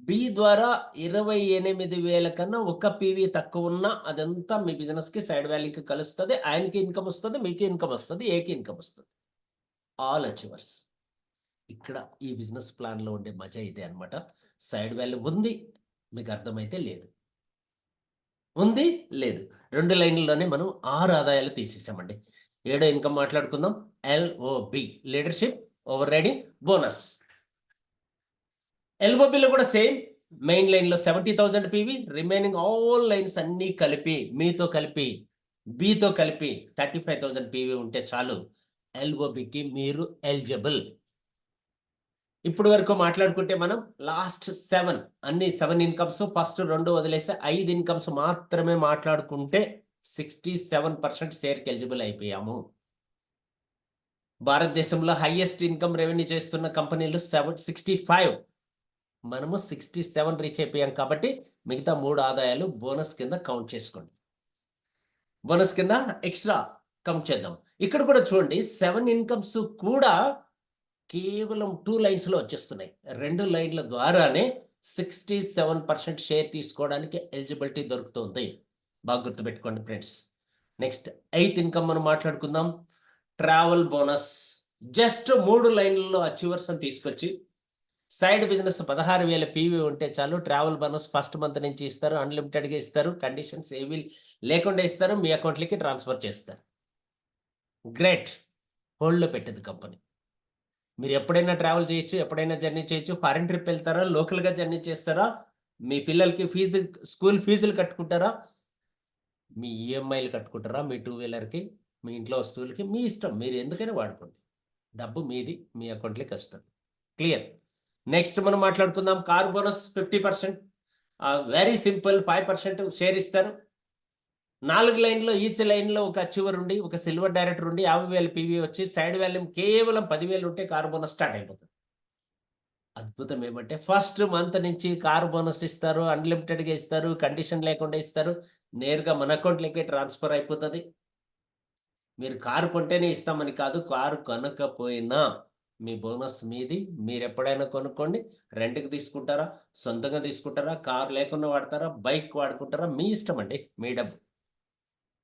బి ద్వారా 28,000 కన్నా ఒక పీవీ తక్కువ ఉన్నా అదంతా మీ బిజినెస్కి సైడ్ వాల్యూకి కలుస్తుంది. ఆయనకి ఇన్కమ్ వస్తుంది, మీకు ఇన్కమ్ వస్తుంది, ఏకి ఇన్కమ్ వస్తుంది. All achievers. ఇక్కడ ఈ బిజినెస్ ప్లాన్లో ఉండే మజా ఇదే అనమాట. సైడ్ వాల్యూ ఉంది, మీకు అర్థమైతే లేదు, ఉంది లేదు, 2 లైన్లలోనే మనం 6 ఆదాయాలు తీసేసామండి. 7 ఇన్కమ్ మాట్లాడుకుందాం. LOB leadership over riding bonus. LOBలో కూడా సేమ్. మెయిన్ లైన్లో 70,000 పీవీ, రిమైనింగ్ ఆల్ లైన్స్ అన్నీ కలిపి మీతో కలిపి బితో కలిపి 35,000 పీవీ ఉంటే చాలు, LOBకి మీరు ఎలిజిబుల్. ఇప్పుడు వరకు మాట్లాడుకుంటే మనం లాస్ట్ 7 ఇన్కమ్స్, ఫస్ట్ 2 వదిలేస్తే 5 ఇన్కమ్స్ మాత్రమే మాట్లాడుకుంటే 67% షేర్కి ఎలిజిబుల్ అయిపోయాము. భారతదేశంలో హైయెస్ట్ ఇన్కమ్ రెవెన్యూ చేస్తున్న కంపెనీలు 65, మనము 67 రీచ్ అయిపోయాం. కాబట్టి మిగతా 3 ఆదాయాలు బోనస్ కింద కౌంట్ చేసుకోండి. బోనస్ కింద ఎక్స్ట్రా కౌంట్ చేద్దాం. ఇక్కడ కూడా చూడండి 7 ఇన్కమ్స్ కూడా కేవలం 2 లైన్స్లో వచ్చేస్తున్నాయి. 2 లైన్ల ద్వారానే 67% షేర్ తీసుకోవడానికి ఎలిజిబిలిటీ దొరుకుతుంది. బాగా గుర్తుపెట్టుకోండి ఫ్రెండ్స్. నెక్స్ట్ 8th ఇన్కమ్ మనం మాట్లాడుకుందాం. Travel bonus. జస్ట్ 3 లైన్లలో అచీవర్స్ అని తీసుకొచ్చి సైడ్ బిజినెస్ 16,000 పీవీ ఉంటే చాలు, ట్రావెల్ బోనస్ ఫస్ట్ మంత్ నుంచి ఇస్తారు, అన్లిమిటెడ్గా ఇస్తారు, కండిషన్స్ ఏవి లేకుండా ఇస్తారు, మీ అకౌంట్లకి ట్రాన్స్ఫర్ చేస్తారు. గ్రేట్. హోల్డ్లో పెట్టేది కంపెనీ. మీరు ఎప్పుడైనా ట్రావెల్ చేయొచ్చు, ఎప్పుడైనా జర్నీ చేయొచ్చు. ఫారిన్ ట్రిప్ వెళ్తారా, లోకల్గా జర్నీ చేస్తారా, మీ పిల్లలకి స్కూల్ ఫీజులు కట్టుకుంటారా, మీ ఈఎంఐలు కట్టుకుంటారా, మీ 2 వీలర్కి, మీ ఇంట్లో వస్తువులకి, మీ ఇష్టం. మీరు ఎందుకైనా వాడుకోండి. డబ్బు మీది, మీ అకౌంట్లోకి వస్తుంది. క్లియర్. నెక్స్ట్ మనం మాట్లాడుకుందాం car bonus 50%. Very simple. 5% share ఇస్తారు. 4 లైన్లో ఈచ్ లైన్లో ఒక అచీవర్ ఉండి, ఒక సిల్వర్ డైరెక్టర్ ఉండి 50,000 పీవీ వచ్చి సైడ్ వాల్యూమ్ కేవలం 10,000 ఉంటే కార్ బోనస్ స్టార్ట్ అయిపోతుంది. అద్భుతం ఏమంటే ఫస్ట్ మంత్ నుంచి కార్ బోనస్ ఇస్తారు, అన్లిమిటెడ్గా ఇస్తారు, కండిషన్ లేకుండా ఇస్తారు, నేరుగా మన అకౌంట్లోకి ట్రాన్స్ఫర్ అయిపోతుంది. మీరు కారు కొంటేనే ఇస్తామని కాదు, కారు కొనకపోయినా మీ బోనస్ మీది. మీరు ఎప్పుడైనా కొనుక్కోండి. రెంట్కి తీసుకుంటారా, సొంతంగా తీసుకుంటారా, కారు లేకుండా వాడతారా, బైక్ వాడుకుంటారా, మీ ఇష్టం అండి, మీ డబ్బు.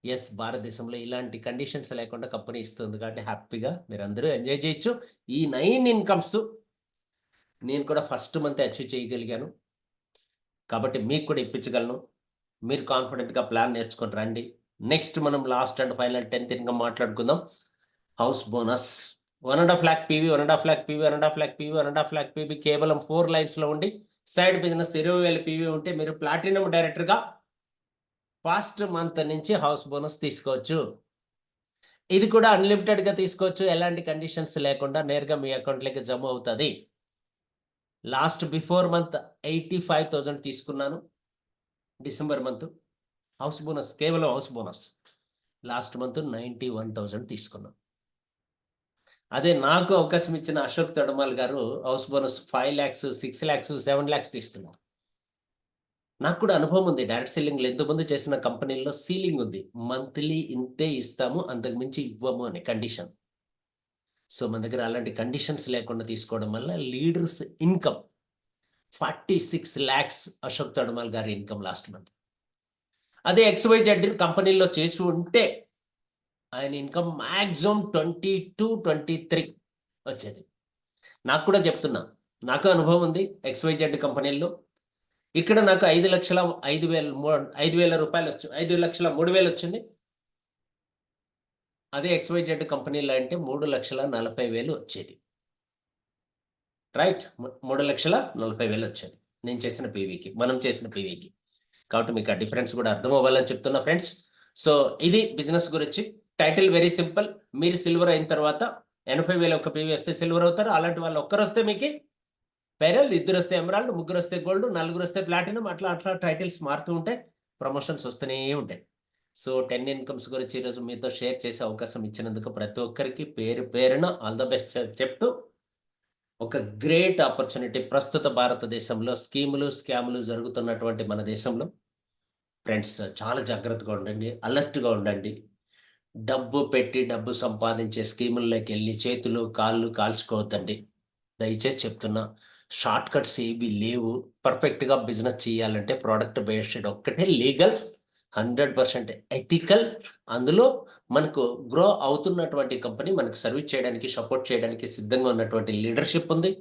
ఎస్, భారతదేశంలో ఇలాంటి కండిషన్స్ లేకుండా కంపెనీ ఇస్తుంది కాబట్టి హ్యాపీగా మీరు అందరూ ఎంజాయ్ చేయొచ్చు. ఈ 9 ఇన్కమ్స్ నేను కూడా ఫస్ట్ మంత్ అచీవ్ చేయగలిగాను కాబట్టి మీకు కూడా ఇప్పించగలను. మీరు కాన్ఫిడెంట్గా ప్లాన్ నేర్చుకొని రండి. నెక్స్ట్ మనం last and final 10th income మాట్లాడుకుందాం. House bonus 1.5 lakh PV, 1.5 lakh PV, 1.5 lakh PV, 1.5 lakh PV కేవలం 4 లైన్స్లో ఉండి సైడ్ బిజినెస్ 20,000 పీవీ ఉంటే మీరు ప్లాటినం డైరెక్టర్గా ఫస్ట్ మంత్ నుంచి హౌస్ బోనస్ తీసుకోవచ్చు. ఇది కూడా అన్లిమిటెడ్గా తీసుకోవచ్చు, ఎలాంటి కండిషన్స్ లేకుండా నేరుగా మీ అకౌంట్లోకి జమ అవుతుంది. లాస్ట్ బిఫోర్ మంత్ 85,000 తీసుకున్నాను. డిసెంబర్ మంత్ హౌస్ బోనస్, కేవలం హౌస్ బోనస్. లాస్ట్ మంత్ 91,000 తీసుకున్నాను. అదే నాకు అవకాశం ఇచ్చిన అశోక్ తొడమాల్ గారు house bonus 5 lakhs, 6 lakhs, 7 lakhs తీస్తున్నారు. నాకు కూడా అనుభవం ఉంది. డైరెక్ట్ సెల్లింగ్లో ఎంతమంది చేసిన కంపెనీల్లో సీలింగ్ ఉంది, మంత్లీ ఇంతే ఇస్తాము, అంతకు మించి ఇవ్వము అనే కండిషన్. సో మన దగ్గర అలాంటి కండిషన్స్ లేకుండా తీసుకోవడం వల్ల లీడర్స్ ఇన్కమ్ 46 lakhs అశోక్ తొడమాల్ గారి ఇన్కమ్ లాస్ట్ మంత్. అదే XYZ కంపెనీలో చేసి ఉంటే ఆయన ఇన్కమ్ మ్యాక్సిమం 22-23 వచ్చేది. నాకు కూడా చెప్తున్నా, నాకు అనుభవం ఉంది XYZ కంపెనీల్లో. ఇక్కడ నాకు 5,00,000 రూపాయలు వచ్చు, 5,03,000 వచ్చింది. అదే XYZ కంపెనీలో అంటే 3,40,000 వచ్చేది. రైట్, 3,40,000 వచ్చేది నేను చేసిన పీవీకి, మనం చేసిన పీవీకి. కాబట్టి మీకు ఆ డిఫరెన్స్ కూడా అర్థం అవ్వాలని చెప్తున్నా ఫ్రెండ్స్. సో ఇది బిజినెస్ గురించి. Title very simple. మీరు సిల్వర్ అయిన తర్వాత 80,000 ఒక పీవీ వస్తే సిల్వర్ అవుతారు. అలాంటి వాళ్ళు ఒక్కరొస్తే మీకు పెరల్, ఇద్దరొస్తే ఎమరాల్డ్, ముగ్గురొస్తే గోల్డ్, నలుగురొస్తే ప్లాటినం, అట్లా అట్లా టైటిల్స్ మారుతూ ఉంటాయి. ప్రమోషన్స్ వస్తూనే ఉంటాయి. సో 10 ఇన్కమ్స్ గురించి ఈరోజు మీతో షేర్ చేసే అవకాశం ఇచ్చినందుకు ప్రతి ఒక్కరికి పేరు పేరున ఆల్ ద బెస్ట్ చెప్తూ, ఒక గ్రేట్ ఆపర్చునిటీ ప్రస్తుత భారతదేశంలో స్కీములు, స్కాములు జరుగుతున్నటువంటి మన దేశంలో ఫ్రెండ్స్ చాలా జాగ్రత్తగా ఉండండి. అలర్ట్‌గా ఉండండి. డబ్బు పెట్టి డబ్బు సంపాదించే స్కీముల్లోకెళ్ళి చేతులు, కాళ్ళు కాల్చుకోవద్దండి. దయచేసి చెప్తున్నా. షార్ట్ కట్స్ ఏవి లేవు. పర్ఫెక్ట్‌గా బిజినెస్ చేయాలంటే ప్రొడక్ట్ బేస్డ్ ఒక్కటే లీగల్, 100% ఎథికల్. అందులో మనకు గ్రో అవుతున్నటువంటి కంపెనీ మనకు సర్వీస్ చేయడానికి, సపోర్ట్ చేయడానికి సిద్ధంగా ఉన్నటువంటి లీడర్‌షిప్ ఉంది.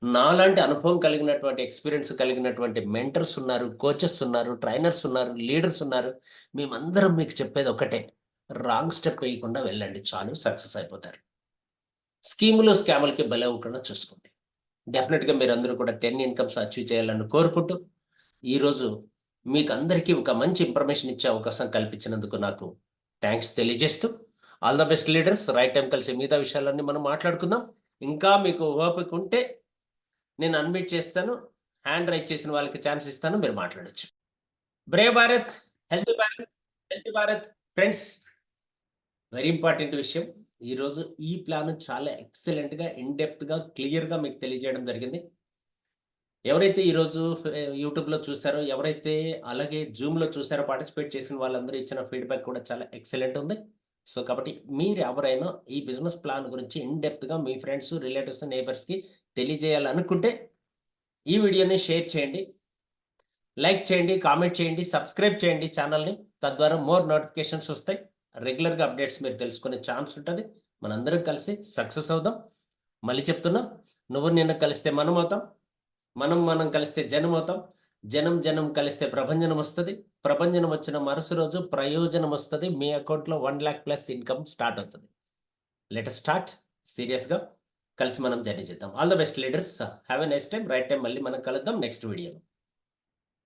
నాలాంటి అనుభవం కలిగినటువంటి, ఎక్స్‌పీరియన్స్ కలిగినటువంటి మెంటర్స్ ఉన్నారు, కోచెస్ ఉన్నారు, ట్రైనర్స్ ఉన్నారు, లీడర్స్ ఉన్నారు. మేమందరం మీకు చెప్పేది ఒకటే. రాంగ్ స్టెప్ వేయకుండా వెళ్ళండి చాలు, సక్సెస్ అయిపోతారు. స్కీములు, స్కాములకి బలవ్వకుండా చూసుకోండి. డెఫినిట్‌గా మీరందరూ కూడా 10 ఇన్కమ్స్ అచీవ్ చేయాలని కోరుకుంటూ, ఈరోజు మీకందరికీ ఒక మంచి ఇన్ఫర్మేషన్ ఇచ్చే అవకాశం కల్పించినందుకు నాకు థాంక్స్ తెలియజేస్తూ, all the best leaders. Right time కలిసి మిగతా విషయాలన్నీ మనం మాట్లాడుకుందాం. ఇంకా మీకు ఓపిక ఉంటే నేను అన్మ్యూట్ చేస్తాను. హ్యాండ్ రైజ్ చేసిన వాళ్ళకి ఛాన్స్ ఇస్తాను. మీరు మాట్లాడొచ్చు. Brave Bharat, healthy Bharat, healthy Bharat. Friends, very important విషయం. ఈరోజు ఈ ప్లాన్ చాలా ఎక్సలెంట్‌గా, ఇన్ డెప్త్‌గా, క్లియర్‌గా మీకు తెలియజేయడం జరిగింది. ఎవరైతే ఈరోజు యూట్యూబ్‌లో చూసారో, ఎవరైతే అలాగే జూమ్‌లో చూసారో, పార్టిసిపేట్ చేసిన వాళ్ళందరూ ఇచ్చిన ఫీడ్‌బ్యాక్ కూడా చాలా ఎక్సలెంట్ ఉంది. సో, కాబట్టి మీరెవరైనా ఈ బిజినెస్ ప్లాన్ గురించి ఇన్ డెప్త్‌గా మీ ఫ్రెండ్స్, రిలేటివ్స్, నైబర్స్‌కి తెలియజేయాలనుకుంటే ఈ వీడియోని షేర్ చేయండి. లైక్ చేయండి, కామెంట్ చేయండి, సబ్స్క్రైబ్ చేయండి ఛానల్‌ని. తద్వారా మోర్ నోటిఫికేషన్స్ వస్తాయి. రెగ్యులర్‌గా అప్డేట్స్ మీరు తెలుసుకునే ఛాన్స్ ఉంటది. మనందరం కలిసి సక్సెస్ అవుదాం. మళ్ళీ చెప్తున్నా, నువ్వు నేను కలిస్తే మనమవుతాం. మనం కలిస్తే జనమవుతాం. జనం కలిస్తే ప్రభంజనం వస్తది. ప్రభంజనం వచ్చిన మరుసటి రోజు ప్రయోజనం వస్తది. మీ అకౌంట్‌లో 1,00,000 ప్లస్ ఇన్‌కమ్ స్టార్ట్ అవుతది. లెట్ అస్ స్టార్ట్ సీరియస్‌గా కలిసి మనం జర్నీ చేద్దాం. All the best leaders. Have a nice time. Right time మళ్ళీ మనం కలుద్దాం నెక్స్ట్ వీడియోలో.